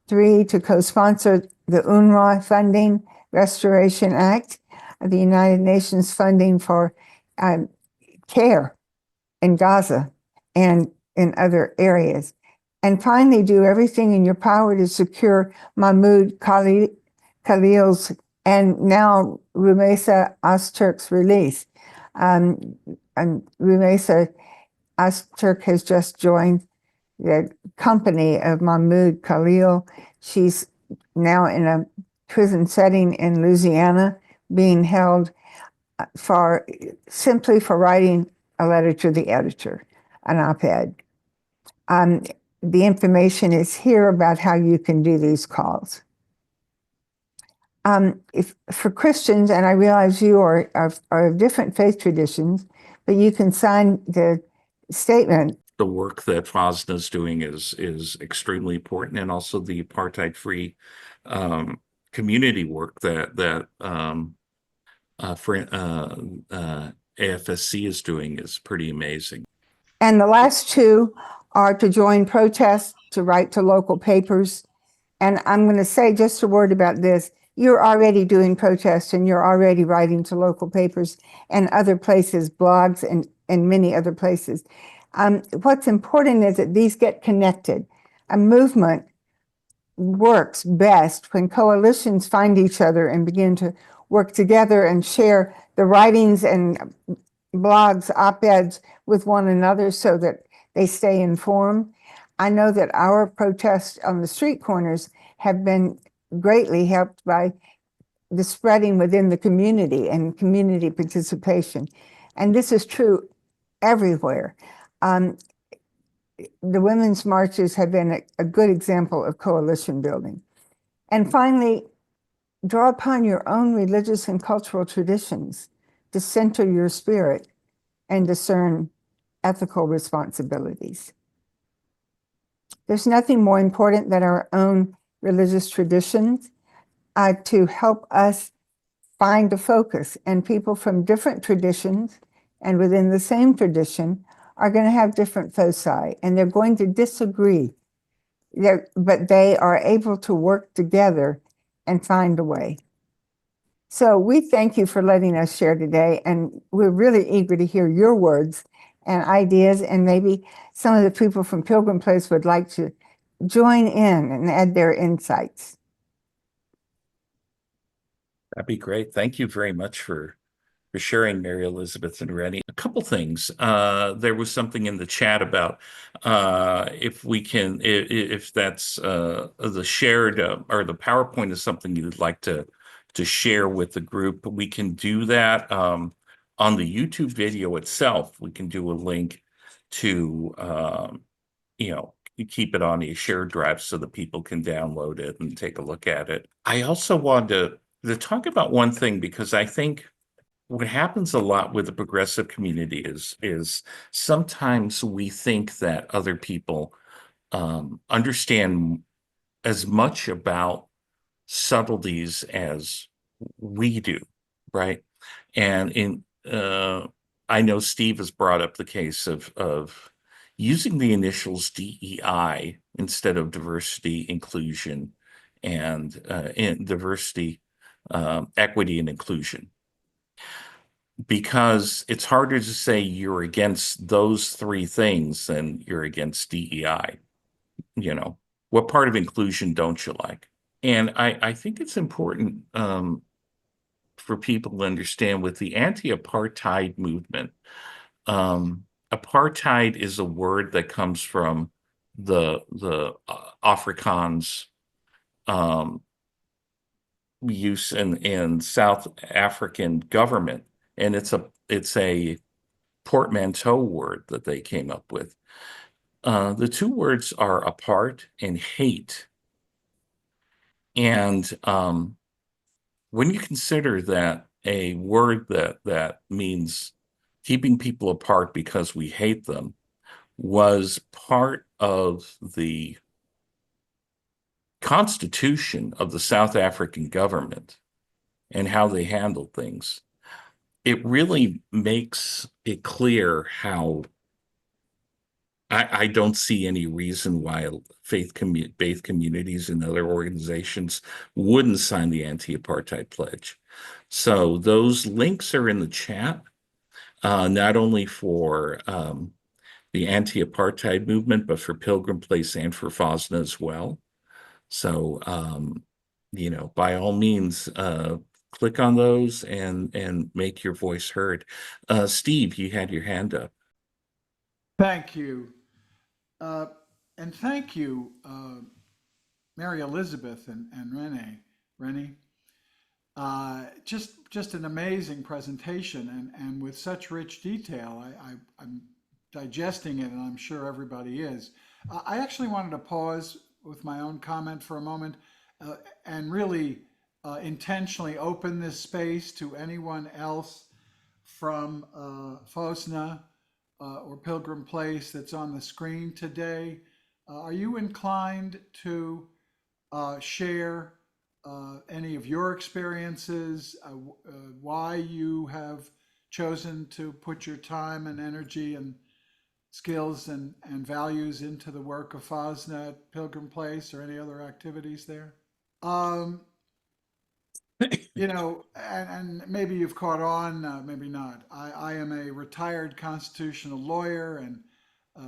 3, to co-sponsor the UNRWA Funding Restoration Act, the United Nations funding for care in Gaza and in other areas. And finally, do everything in your power to secure Mahmoud Khalil's and now Rumeysa Öztürk's release. And Rumeysa Öztürk has just joined the company of Mahmoud Khalil. She's now in a prison setting in Louisiana, being held simply for writing a letter to the editor, an op-ed. the information is here about how you can do these calls. If for Christians, and I realize you are of different faith traditions, but you can sign the statement. The work that FOSNA is doing is extremely important, and also the apartheid-free community work that AFSC is doing is pretty amazing. And the last two are to join protests, to write to local papers. And I'm going to say just a word about this. You're already doing protests and you're already writing to local papers and other places, blogs and many other places. What's important is that these get connected. A movement works best when coalitions find each other and begin to work together and share the writings and blogs, op-eds with one another so that they stay informed. I know that our protests on the street corners have been greatly helped by the spreading within the community and community participation. And this is true everywhere. The women's marches have been a good example of coalition building. And finally, draw upon your own religious and cultural traditions to center your spirit and discern ethical responsibilities. There's nothing more important than our own religious traditions to help us find a focus. And people from different traditions and within the same tradition are going to have different foci, and they're going to disagree. But they are able to work together and find a way. So we thank you for letting us share today, and we're really eager to hear your words and ideas, and maybe some of the people from Pilgrim Place would like to join in and add their insights. That'd be great. Thank you very much for sharing, Mary Elizabeth and Rennie. A couple things. There was something in the chat about if we can, if that's the shared or the PowerPoint is something you'd like to share with the group, we can do that on the YouTube video itself. We can do a link to, you keep it on a shared drive so that people can download it and take a look at it. I also wanted to talk about one thing, because I think what happens a lot with the progressive community is sometimes we think that other people understand as much about subtleties as we do, right? And I know Steve has brought up the case of using the initials DEI instead of diversity, inclusion, and diversity, equity, and inclusion. Because it's harder to say you're against those three things than you're against DEI. What part of inclusion don't you like? And I think it's important for people to understand with the anti-apartheid movement. Apartheid is a word that comes from the Afrikaans use in South African government, and it's a portmanteau word that they came up with. The two words are apart and hate. And when you consider that a word that means keeping people apart because we hate them was part of the constitution of the South African government and how they handled things, it really makes it clear how I don't see any reason why faith communities and other organizations wouldn't sign the anti-apartheid pledge. So those links are in the chat, not only for the anti-apartheid movement, but for Pilgrim Place and for FOSNA as well. So, by all means, click on those and make your voice heard. Steve, you had your hand up. Thank you. And thank you, Mary Elizabeth and Rennie. Just an amazing presentation, and with such rich detail. I'm digesting it, and I'm sure everybody is. I actually wanted to pause with my own comment for a moment and really intentionally open this space to anyone else from FOSNA or Pilgrim Place that's on the screen today. Are you inclined to share any of your experiences, why you have chosen to put your time and energy and skills and values into the work of FOSNA at Pilgrim Place or any other activities there? Um, and maybe you've caught on, maybe not. I am a retired constitutional lawyer and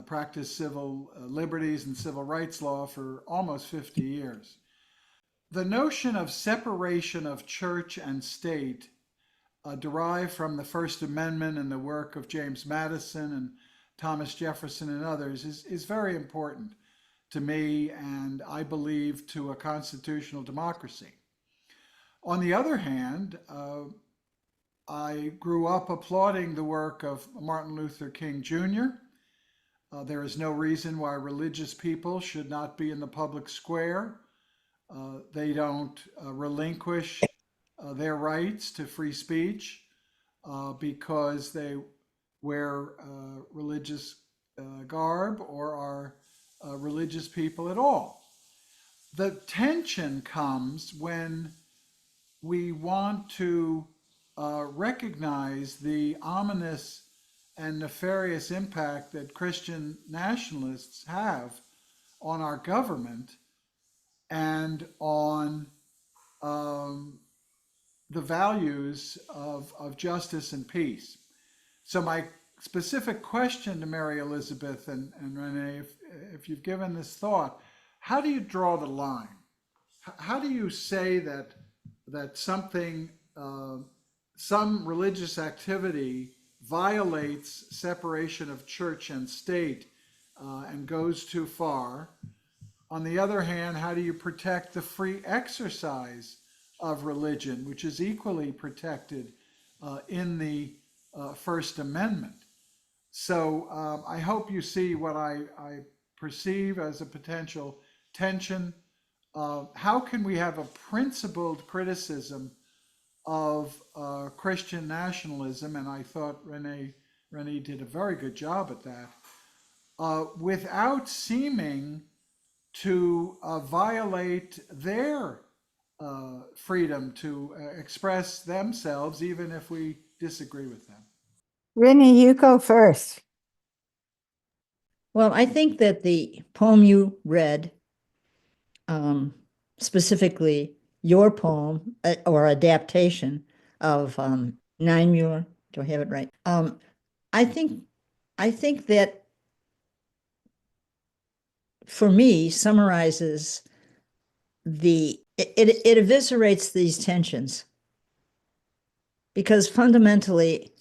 practiced civil liberties and civil rights law for almost 50 years. The notion of separation of church and state derived from the First Amendment and the work of James Madison and Thomas Jefferson and others is very important to me, and I believe to a constitutional democracy. On the other hand, I grew up applauding the work of Martin Luther King Jr. There is no reason why religious people should not be in the public square. They don't relinquish their rights to free speech because they wear religious garb or are religious people at all. The tension comes when we want to recognize the ominous and nefarious impact that Christian nationalists have on our government and on the values of justice and peace. So my specific question to Mary Elizabeth and Renee, if you've given this thought, how do you draw the line? How do you say that something, some religious activity violates separation of church and state and goes too far? On the other hand, how do you protect the free exercise of religion, which is equally protected in the First Amendment? So I hope you see what I perceive as a potential tension. How can we have a principled criticism of Christian nationalism? And I thought Renee did a very good job at that, without seeming to violate their freedom to express themselves, even if we disagree with them. Rennie, you go first. Well, I think that the poem you read, specifically your poem or adaptation of Nine Muir, do I have it right? I think that for me summarizes it eviscerates these tensions, because fundamentally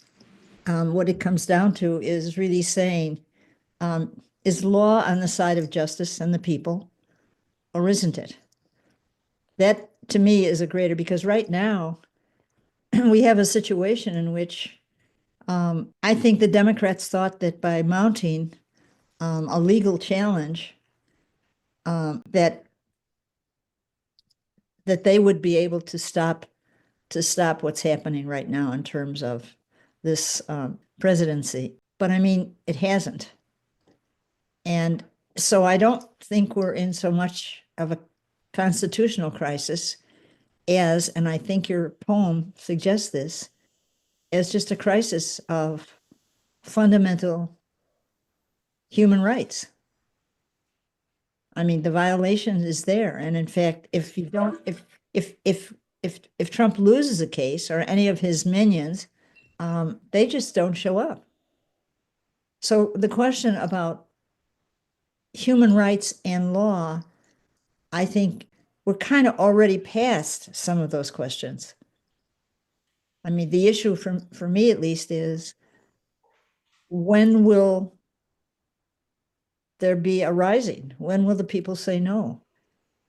what it comes down to is really saying, is law on the side of justice and the people, or isn't it? That to me is a greater, because right now we have a situation in which I think the Democrats thought that by mounting a legal challenge, that they would be able to stop what's happening right now in terms of this presidency. But I mean, it hasn't. And so I don't think we're in so much of a constitutional crisis as, and I think your poem suggests this, as just a crisis of fundamental human rights. I mean, the violation is there. And in fact, if you don't, if Trump loses a case or any of his minions, they just don't show up. So the question about human rights and law, I think we're kind of already past some of those questions. I mean, the issue for me at least is, when will there be a rising? When will the people say no?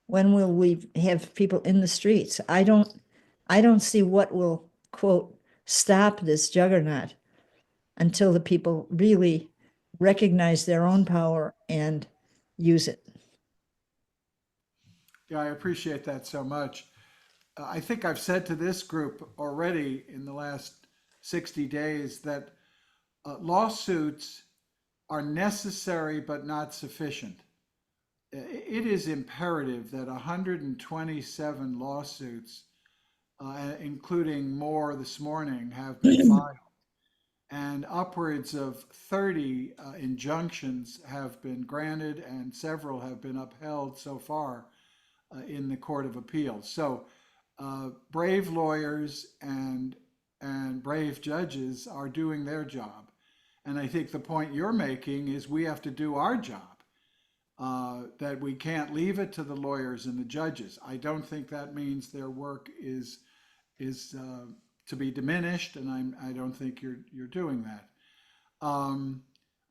When will we have people in the streets? I don't see what will, quote, stop this juggernaut until the people really recognize their own power and use it. Yeah, I appreciate that so much. I think I've said to this group already in the last 60 days that lawsuits are necessary but not sufficient. It is imperative that 127 lawsuits, including more this morning, have been filed, and upwards of 30 injunctions have been granted, and several have been upheld so far in the Court of Appeals. So brave lawyers and brave judges are doing their job. And I think the point you're making is we have to do our job, that we can't leave it to the lawyers and the judges. I don't think that means their work is to be diminished, and I don't think you're doing that.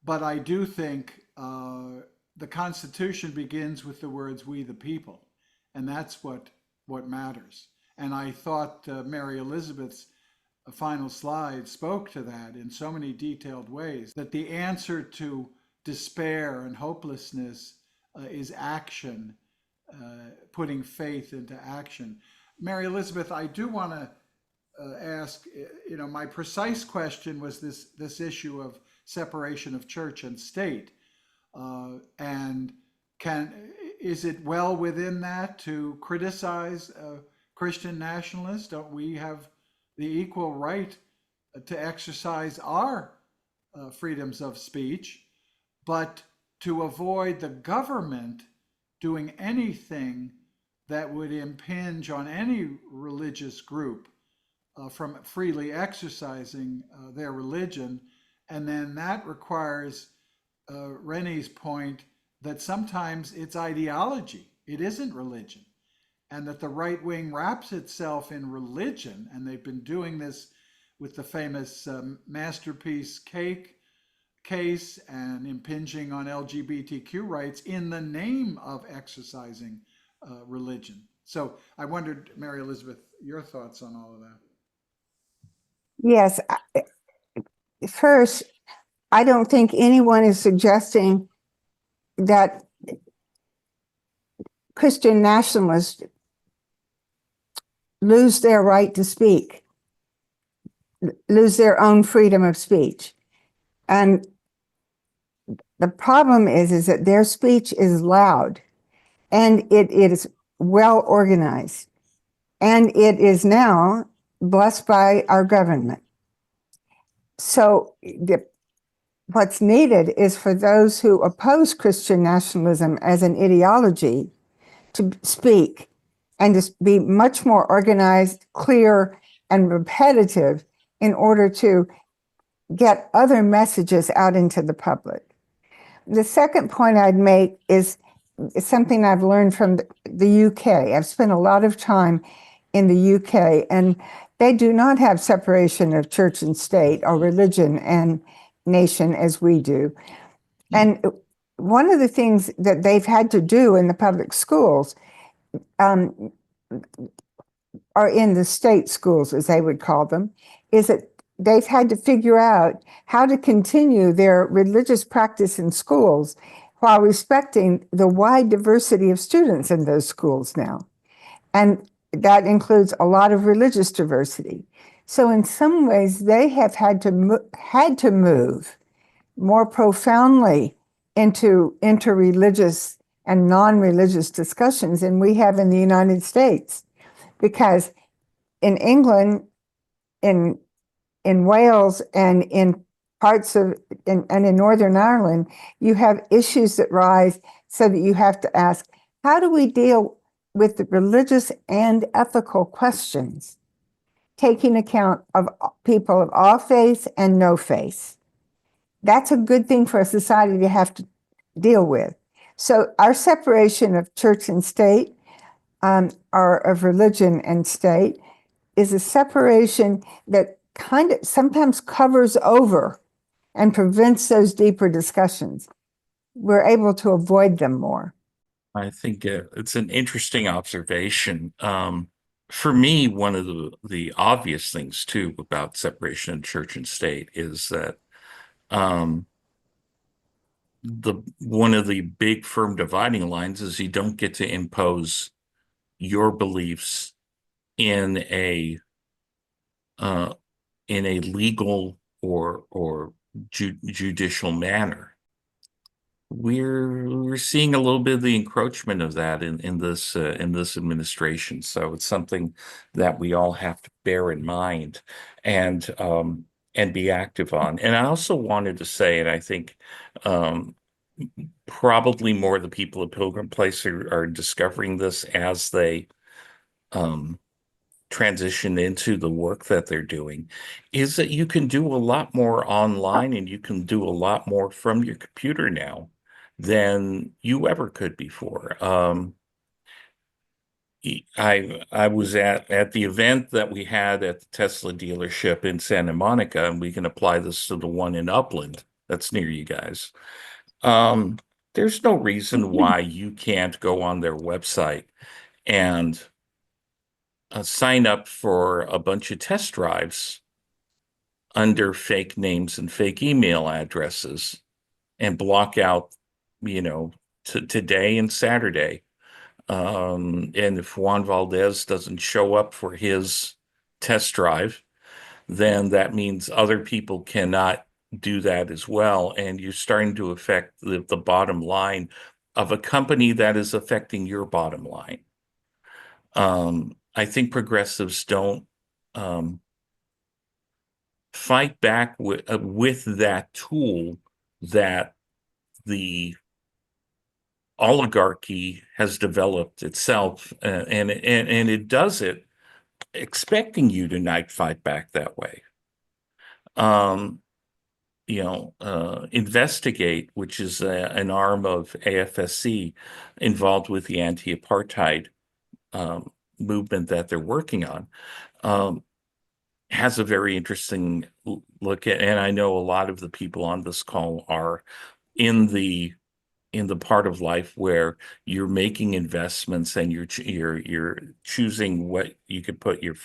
But I do think the Constitution begins with the words "we the people," and that's what matters. And I thought Mary Elizabeth's final slide spoke to that in so many detailed ways, that the answer to despair and hopelessness is action, putting faith into action. Mary Elizabeth, I do want to ask, my precise question was this issue of separation of church and state. And is it well within that to criticize Christian nationalists? Don't we have the equal right to exercise our freedoms of speech, but to avoid the government doing anything that would impinge on any religious group from freely exercising their religion? And then that requires René's point that sometimes it's ideology, it isn't religion, and that the right wing wraps itself in religion, and they've been doing this with the famous Masterpiece Cake case and impinging on LGBTQ rights in the name of exercising religion. So I wondered, Mary Elizabeth, your thoughts on all of that. Yes. First, I don't think anyone is suggesting that Christian nationalists lose their right to speak, lose their own freedom of speech. And the problem is that their speech is loud, and it is well organized, and it is now blessed by our government. So what's needed is for those who oppose Christian nationalism as an ideology to speak and to be much more organized, clear, and repetitive in order to get other messages out into the public. The second point I'd make is something I've learned from the UK. I've spent a lot of time in the UK, and they do not have separation of church and state or religion and nation as we do. And one of the things that they've had to do in the public schools, or in the state schools, as they would call them, is that they've had to figure out how to continue their religious practice in schools while respecting the wide diversity of students in those schools now. And that includes a lot of religious diversity. So in some ways, they have had to move more profoundly into interreligious and non-religious discussions than we have in the United States. Because in England, in Wales, and in parts of, and in Northern Ireland, you have issues that rise so that you have to ask, how do we deal with the religious and ethical questions, taking account of people of all faiths and no faiths? That's a good thing for a society to have to deal with. So our separation of church and state, or of religion and state, is a separation that kind of sometimes covers over and prevents those deeper discussions. We're able to avoid them more. I think it's an interesting observation. For me, one of the obvious things too about separation of church and state is that one of the big firm dividing lines is you don't get to impose your beliefs in a uh, legal or judicial manner. We're seeing a little bit of the encroachment of that in this administration. So it's something that we all have to bear in mind and be active on. And I also wanted to say, and I think um, probably more of the people at Pilgrim Place are discovering this as they um, transition into the work that they're doing, is that you can do a lot more online and you can do a lot more from your computer now than you ever could before. I was at the event that we had at the Tesla dealership in Santa Monica, and we can apply this to the one in Upland that's near you guys. Um, there's no reason why you can't go on their website and sign up for a bunch of test drives under fake names and fake email addresses and block out, today and Saturday. And if Juan Valdez doesn't show up for his test drive, then that means other people cannot do that as well. And you're starting to affect the bottom line of a company that is affecting your bottom line. I think progressives don't fight back with that tool that the oligarchy has developed itself, and it does it expecting you to not fight back that way. Investigate, which is an arm of AFSC involved with the anti-apartheid movement that they're working on, has a very interesting look at, and I know a lot of the people on this call are in the part of life where you're making investments and you're choosing what you could put your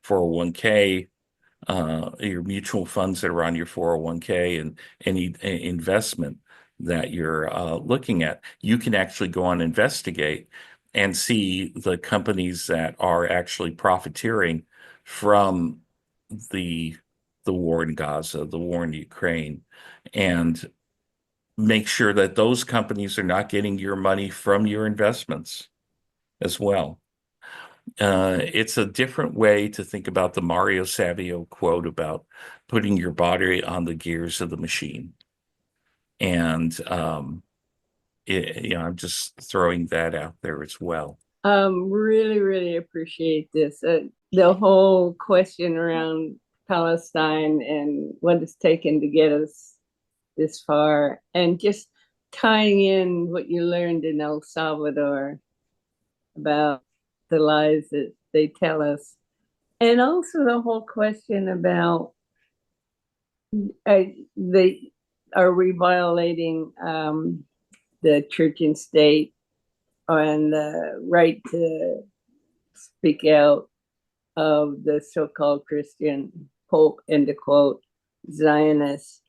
401k, your mutual funds that are on your 401k, and any investment that you're looking at. You can actually go on investigate and see the companies that are actually profiteering from the war in Gaza, the war in Ukraine, and make sure that those companies are not getting your money from your investments as well. It's a different way to think about the Mario Savio quote about putting your body on the gears of the machine. And I'm just throwing that out there as well. Really, really appreciate this. The whole question around Palestine and what it's taken to get us this far, and just tying in what you learned in El Salvador about the lies that they tell us, and also the whole question about they are we violating the church and state and the right to speak out of the so-called Christian Pope, end of quote, Zionists.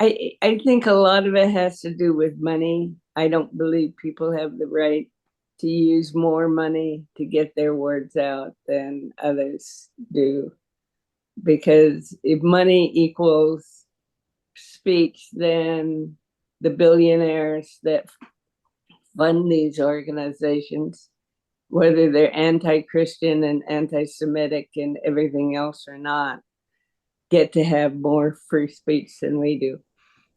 I think a lot of it has to do with money. I don't believe people have the right to use more money to get their words out than others do. Because if money equals speech, then the billionaires that fund these organizations, whether they're anti-Christian and anti-Semitic and everything else or not, get to have more free speech than we do.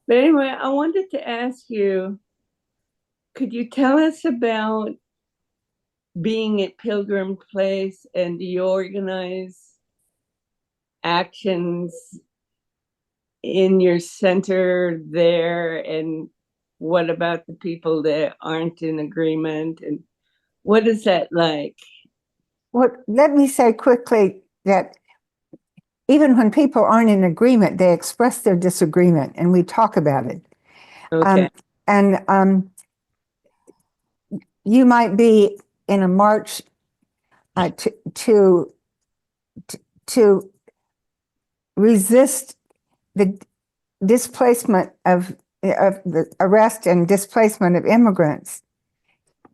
But anyway, I wanted to ask you, could you tell us about being at Pilgrim Place, and do you organize actions in your center there? And what about the people that aren't in agreement? And what is that like? Let me say quickly that even when people aren't in agreement, they express their disagreement and we talk about it. Okay. You might be in a march to resist the displacement of of the arrest and displacement of immigrants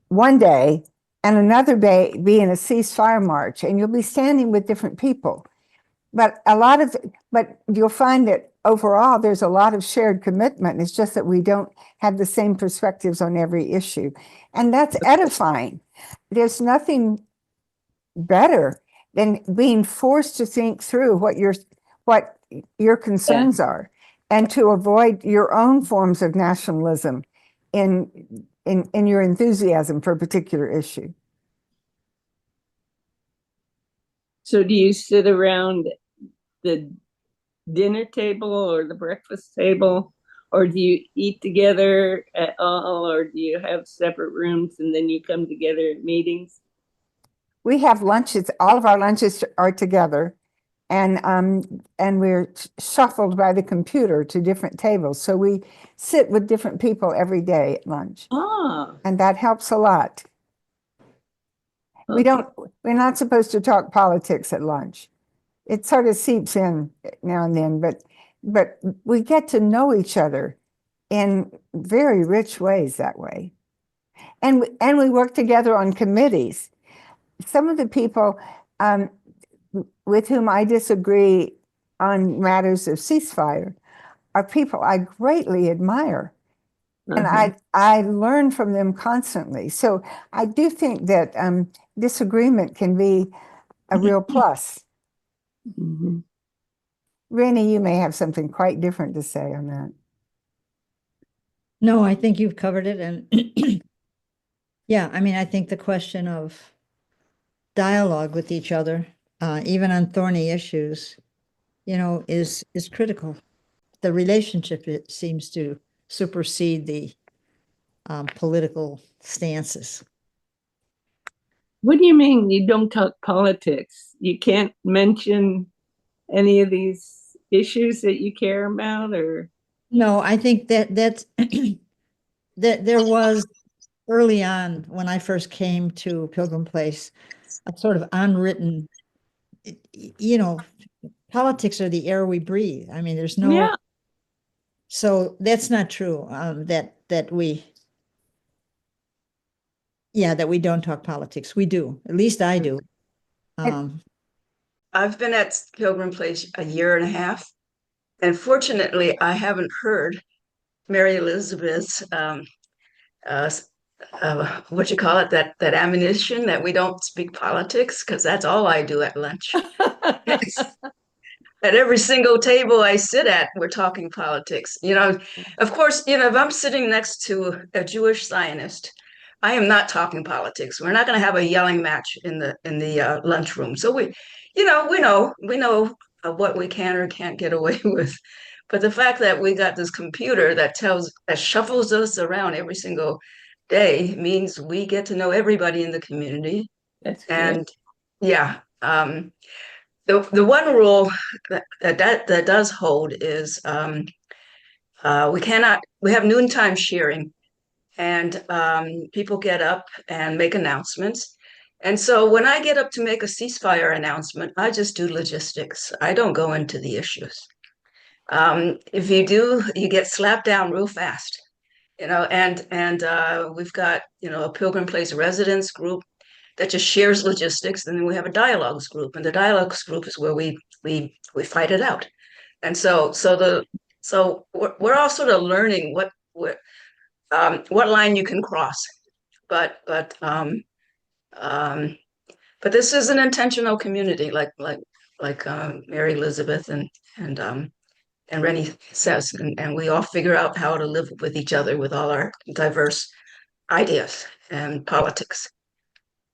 one day, and another day be in a ceasefire march, and you'll be standing with different people. But you'll find that overall there's a lot of shared commitment. It's just that we don't have the same perspectives on every issue. And that's edifying. There's nothing better than being forced to think through what your concerns are, and to avoid your own forms of nationalism in your enthusiasm for a particular issue. So do you sit around the dinner table or the breakfast table, or do you eat together at all, or do you have separate rooms and then you come together at meetings? We have lunches, all of our lunches are together, and we're shuffled by the computer to different tables. So we sit with different people every day at lunch. And that helps a lot. Okay. We're not supposed to talk politics at lunch. It sort of seeps in now and then, but we get to know each other in very rich ways that way. And we work together on committees. Some of the people with whom I disagree on matters of ceasefire are people I greatly admire. And I learn from them constantly. So I do think that disagreement can be a real plus. Mm-hmm. Rennie, you may have something quite different to say on that. No, I think you've covered it. And yeah, I mean, I think the question of dialogue with each other, even on thorny issues, is critical. The relationship, it seems to supersede the political stances. What do you mean you don't talk politics? You can't mention any of these issues that you care about, or? No, I think that's that there was early on when I first came to Pilgrim Place, a sort of unwritten, politics are the air we breathe. I mean, there's no. Yeah. So that's not true. That we don't talk politics. We do. At least I do. I've been at Pilgrim Place a year and a half, and fortunately, I haven't heard Mary Elizabeth's what you call it, that admonition that we don't speak politics, because that's all I do at lunch. At every single table I sit at, we're talking politics. Of course, if I'm sitting next to a Jewish Zionist, I am not talking politics. We're not going to have a yelling match in the lunchroom. So we know what we can or can't get away with. But the fact that we got this computer that shuffles us around every single day means we get to know everybody in the community. That's good. And yeah, the one rule that does hold is we have noontime sharing, and people get up and make announcements. And so when I get up to make a ceasefire announcement, I just do logistics. I don't go into the issues. If you do, you get slapped down real fast. And we've got, a Pilgrim Place residents group that just shares logistics. And then we have a dialogues group, and the dialogues group is where we fight it out. And so we're all sort of learning what line you can cross, but this is an intentional community, like Mary Elizabeth and Rennie says, and we all figure out how to live with each other with all our diverse ideas and politics.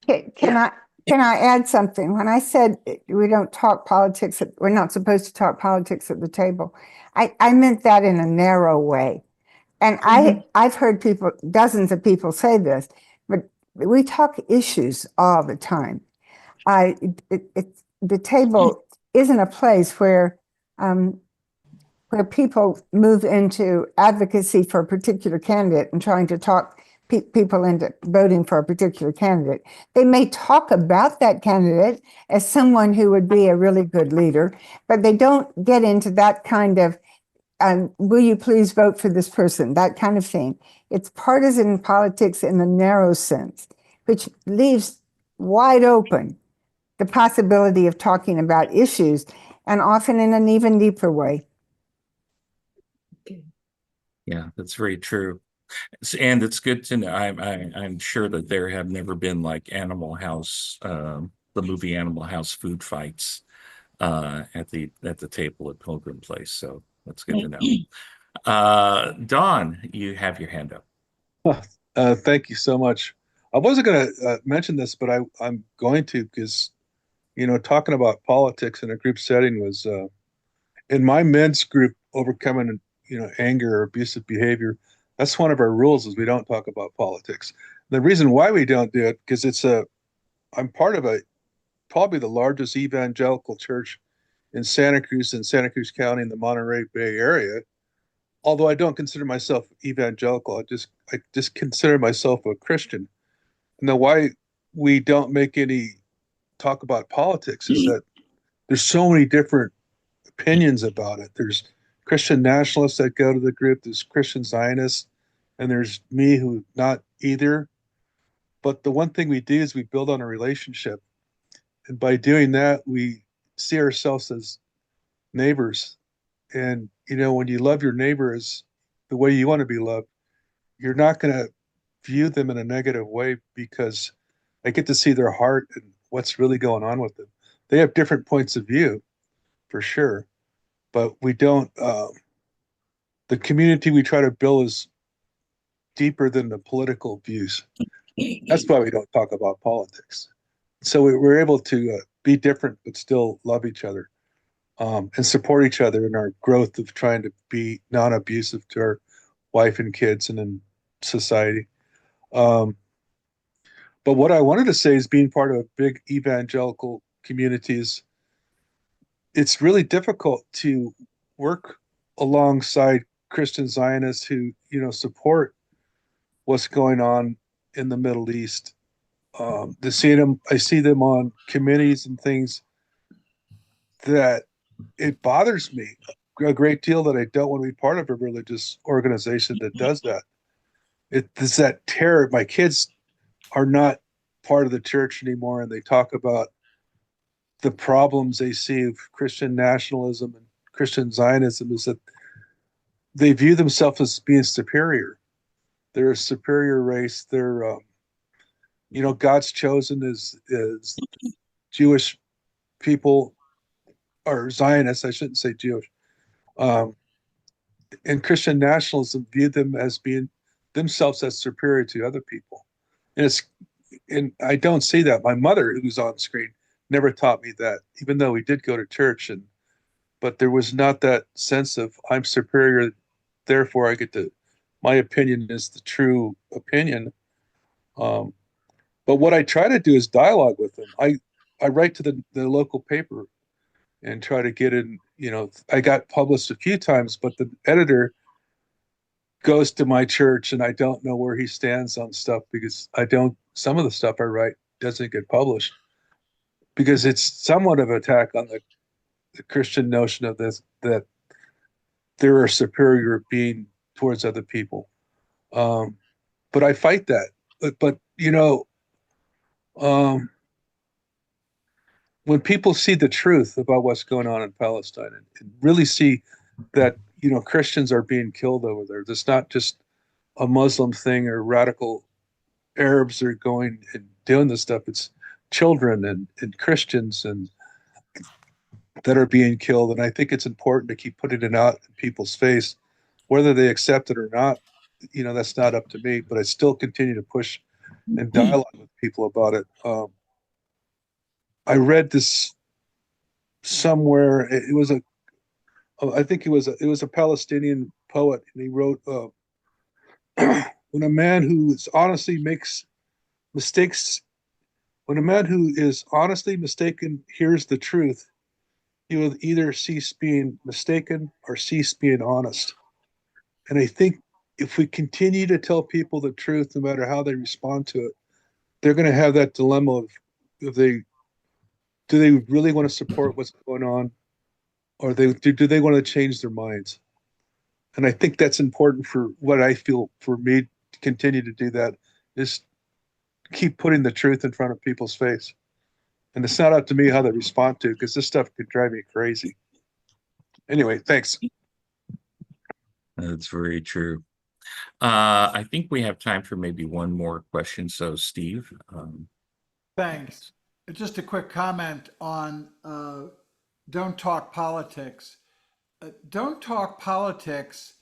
Can I add something? When I said we don't talk politics, we're not supposed to talk politics at the table, I meant that in a narrow way. And I've heard dozens of people say this, but we talk issues all the time. The table isn't a place where people move into advocacy for a particular candidate and trying to talk people into voting for a particular candidate. They may talk about that candidate as someone who would be a really good leader, but they don't get into that kind of will you please vote for this person? That kind of thing. It's partisan politics in the narrow sense, which leaves wide open the possibility of talking about issues, and often in an even deeper way. Yeah, that's very true. And it's good to know. I'm sure that there have never been like Animal House, the movie Animal House food fights at the table at Pilgrim Place. So that's good to know. Dawn, you have your hand up. Thank you so much. I wasn't going to mention this, but I'm going to, because, talking about politics in a group setting was in my men's group, overcoming, anger or abusive behavior. That's one of our rules, is we don't talk about politics. The reason why we don't do it, because I'm part of probably the largest evangelical church in Santa Cruz County in the Monterey Bay area. Although I don't consider myself evangelical, I just consider myself a Christian. Now, why we don't make any talk about politics is that there's so many different opinions about it. There's Christian nationalists that go to the group, there's Christian Zionists, and there's me who not either. But the one thing we do is we build on a relationship. And by doing that, we see ourselves as neighbors. And, when you love your neighbor as the way you want to be loved, you're not going to view them in a negative way, because I get to see their heart and what's really going on with them. They have different points of view, for sure, but we don't. The community we try to build is deeper than the political views. That's why we don't talk about politics. So we're able to be different but still love each other, and support each other in our growth of trying to be non-abusive to our wife and kids and in society. But what I wanted to say is, being part of a big evangelical community, it's really difficult to work alongside Christian Zionists who, support what's going on in the Middle East. I see them on committees and things that it bothers me a great deal, that I don't want to be part of a religious organization that does that. It's that terror. My kids are not part of the church anymore, and they talk about the problems they see of Christian nationalism and Christian Zionism, is that they view themselves as being superior. They're a superior race. They're, God's chosen is Jewish people, or Zionists, I shouldn't say Jewish. And Christian nationalism view them as being themselves as superior to other people. And I don't see that. My mother, who's on screen, never taught me that, even though we did go to church, but there was not that sense of I'm superior, therefore I get to, my opinion is the true opinion. But what I try to do is dialogue with them. I write to the local paper and try to get in, I got published a few times, but the editor goes to my church and I don't know where he stands on stuff, because some of the stuff I write doesn't get published, because it's somewhat of an attack on the Christian notion of this, that they're a superior being towards other people. But I fight that. But when people see the truth about what's going on in Palestine, and really see that, Christians are being killed over there, it's not just a Muslim thing or radical Arabs are going and doing this stuff. It's children and Christians and that are being killed. And I think it's important to keep putting it out in people's face, whether they accept it or not. That's not up to me, but I still continue to push and dialogue with people about it. I read this somewhere. I think it was a Palestinian poet, and he wrote, when a man who is honestly makes mistakes, when a man who is honestly mistaken hears the truth, he will either cease being mistaken or cease being honest. And I think if we continue to tell people the truth, no matter how they respond to it, they're going to have that dilemma of, do they really want to support what's going on, or do they want to change their minds? And I think that's important for what I feel for me to continue to do that is keep putting the truth in front of people's face. And it's not up to me how they respond to, because this stuff could drive me crazy. Anyway, thanks. That's very true. I think we have time for maybe one more question. So, Steve. Thanks. Just a quick comment on Don't Talk Politics. Don't Talk Politics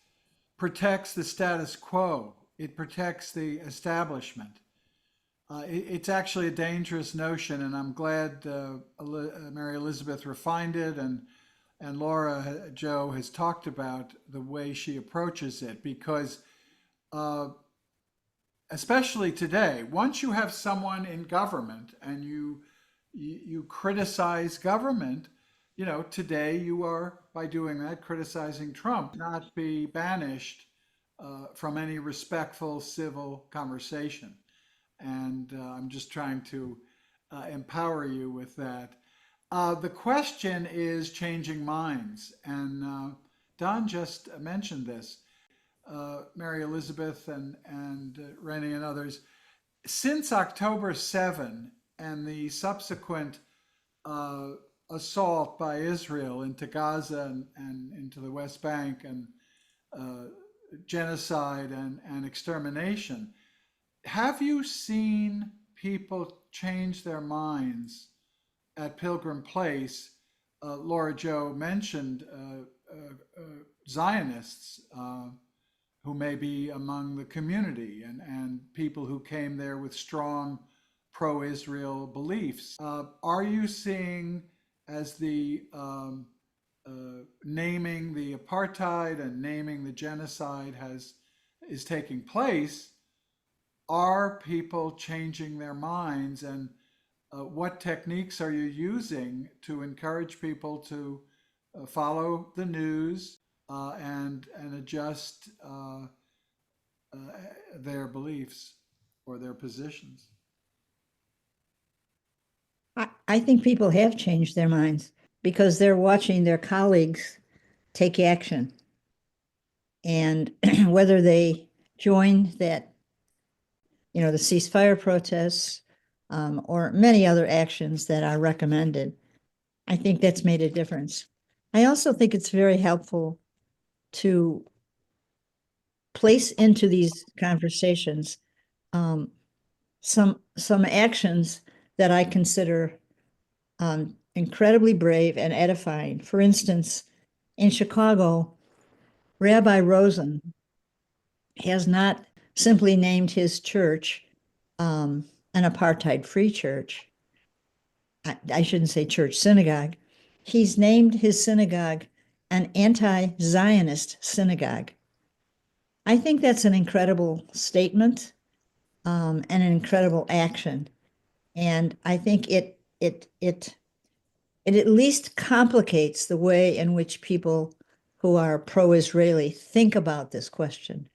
protects the status quo. It protects the establishment. It's actually a dangerous notion, and I'm glad Mary Elizabeth refined it, and Laura Joe has talked about the way she approaches it, because especially today, once you have someone in government and you criticize government, you know, today you are, by doing that, criticizing Trump, not be banished from any respectful civil conversation. And I'm just trying to empower you with that. The question is changing minds. And Don just mentioned this. Mary Elizabeth and Rennie and others. Since October 7 and the subsequent assault by Israel into Gaza and into the West Bank and genocide and extermination, have you seen people change their minds at Pilgrim Place? Laura Joe mentioned Zionists who may be among the community and people who came there with strong pro-Israel beliefs. Are you seeing, as the naming the apartheid and naming the genocide is taking place, are people changing their minds, and what techniques are you using to encourage people to follow the news and adjust their beliefs or their positions? I think people have changed their minds because they're watching their colleagues take action. And whether they join that, you know, the ceasefire protests or many other actions that are recommended, I think that's made a difference. I also think it's very helpful to place into these conversations some actions that I consider incredibly brave and edifying. For instance, in Chicago, Rabbi Rosen has not simply named his church an apartheid-free church. I shouldn't say church, synagogue. He's named his synagogue an anti-Zionist synagogue. I think that's an incredible statement and an incredible action. And I think it at least complicates the way in which people who are pro-Israeli think about this question.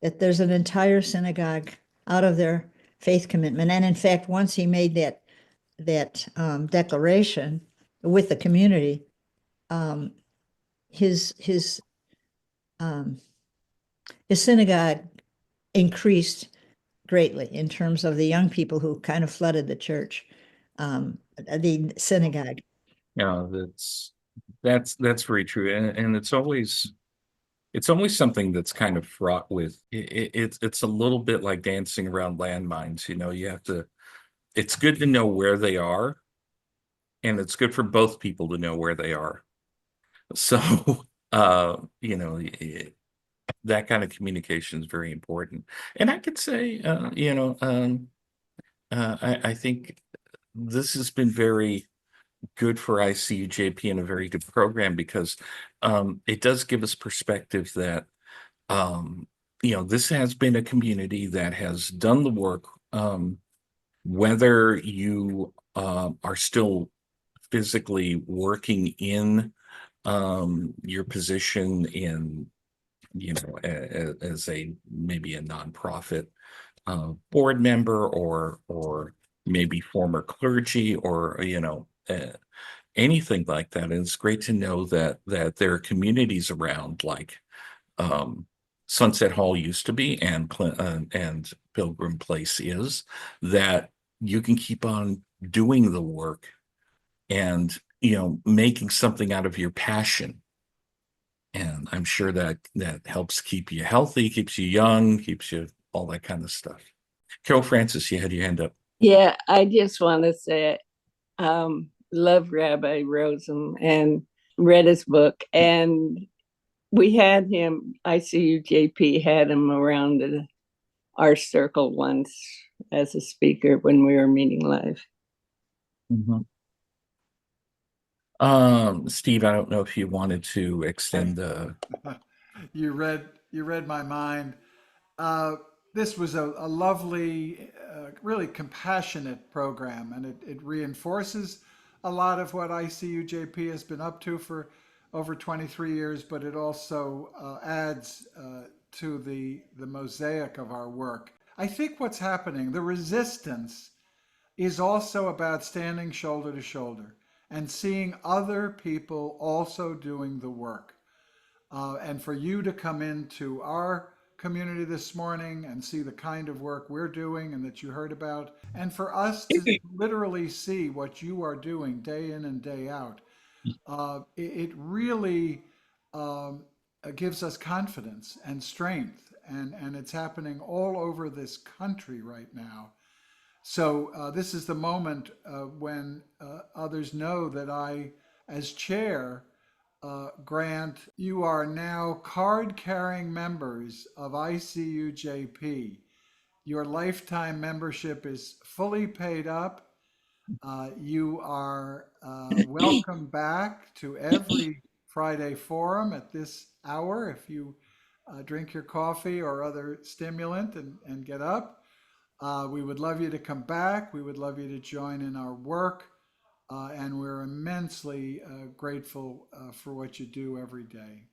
That there's an entire synagogue out of their faith commitment. And in fact, once he made that declaration with the community, his synagogue increased greatly in terms of the young people who kind of flooded the church, the synagogue. Yeah, that's very true, and it's always something that's kind of fraught with it's a little bit like dancing around landmines. You know, you have to. It's good to know where they are, and it's good for both people to know where they are. So, you know, that kind of communication is very important. And I could say, you know, I think this has been very good for ICUJP and a very good program because it does give us perspective that, you know, this has been a community that has done the work, whether you are still physically working in your position in, you know, as a maybe a nonprofit board member or maybe former clergy or, you know, anything like that. And it's great to know that there are communities around, like Sunset Hall used to be, and Pilgrim Place is, that you can keep on doing the work and, making something out of your passion. And I'm sure that helps keep you healthy, keeps you young, keeps you all that kind of stuff. Carol Francis, you had your hand up. Yeah, I just want to say, love Rabbi Rosen and read his book. And we had him, ICUJP had him around our circle once as a speaker when we were meeting live. Steve, I don't know if you wanted to extend the. You read my mind. This was a lovely, really compassionate program, and it reinforces a lot of what ICUJP has been up to for over 23 years, but it also adds to the mosaic of our work. I think what's happening, the resistance is also about standing shoulder to shoulder and seeing other people also doing the work. And for you to come into our community this morning and see the kind of work we're doing and that you heard about, and for us to literally see what you are doing day in and day out, it really gives us confidence and strength. And it's happening all over this country right now. So this is the moment when others know that I, as chair, Grant, you are now card-carrying members of ICUJP. Your lifetime membership is fully paid up. You are welcome back to every Friday forum at this hour if you drink your coffee or other stimulant and get up. We would love you to come back. We would love you to join in our work. And we're immensely grateful for what you do every day.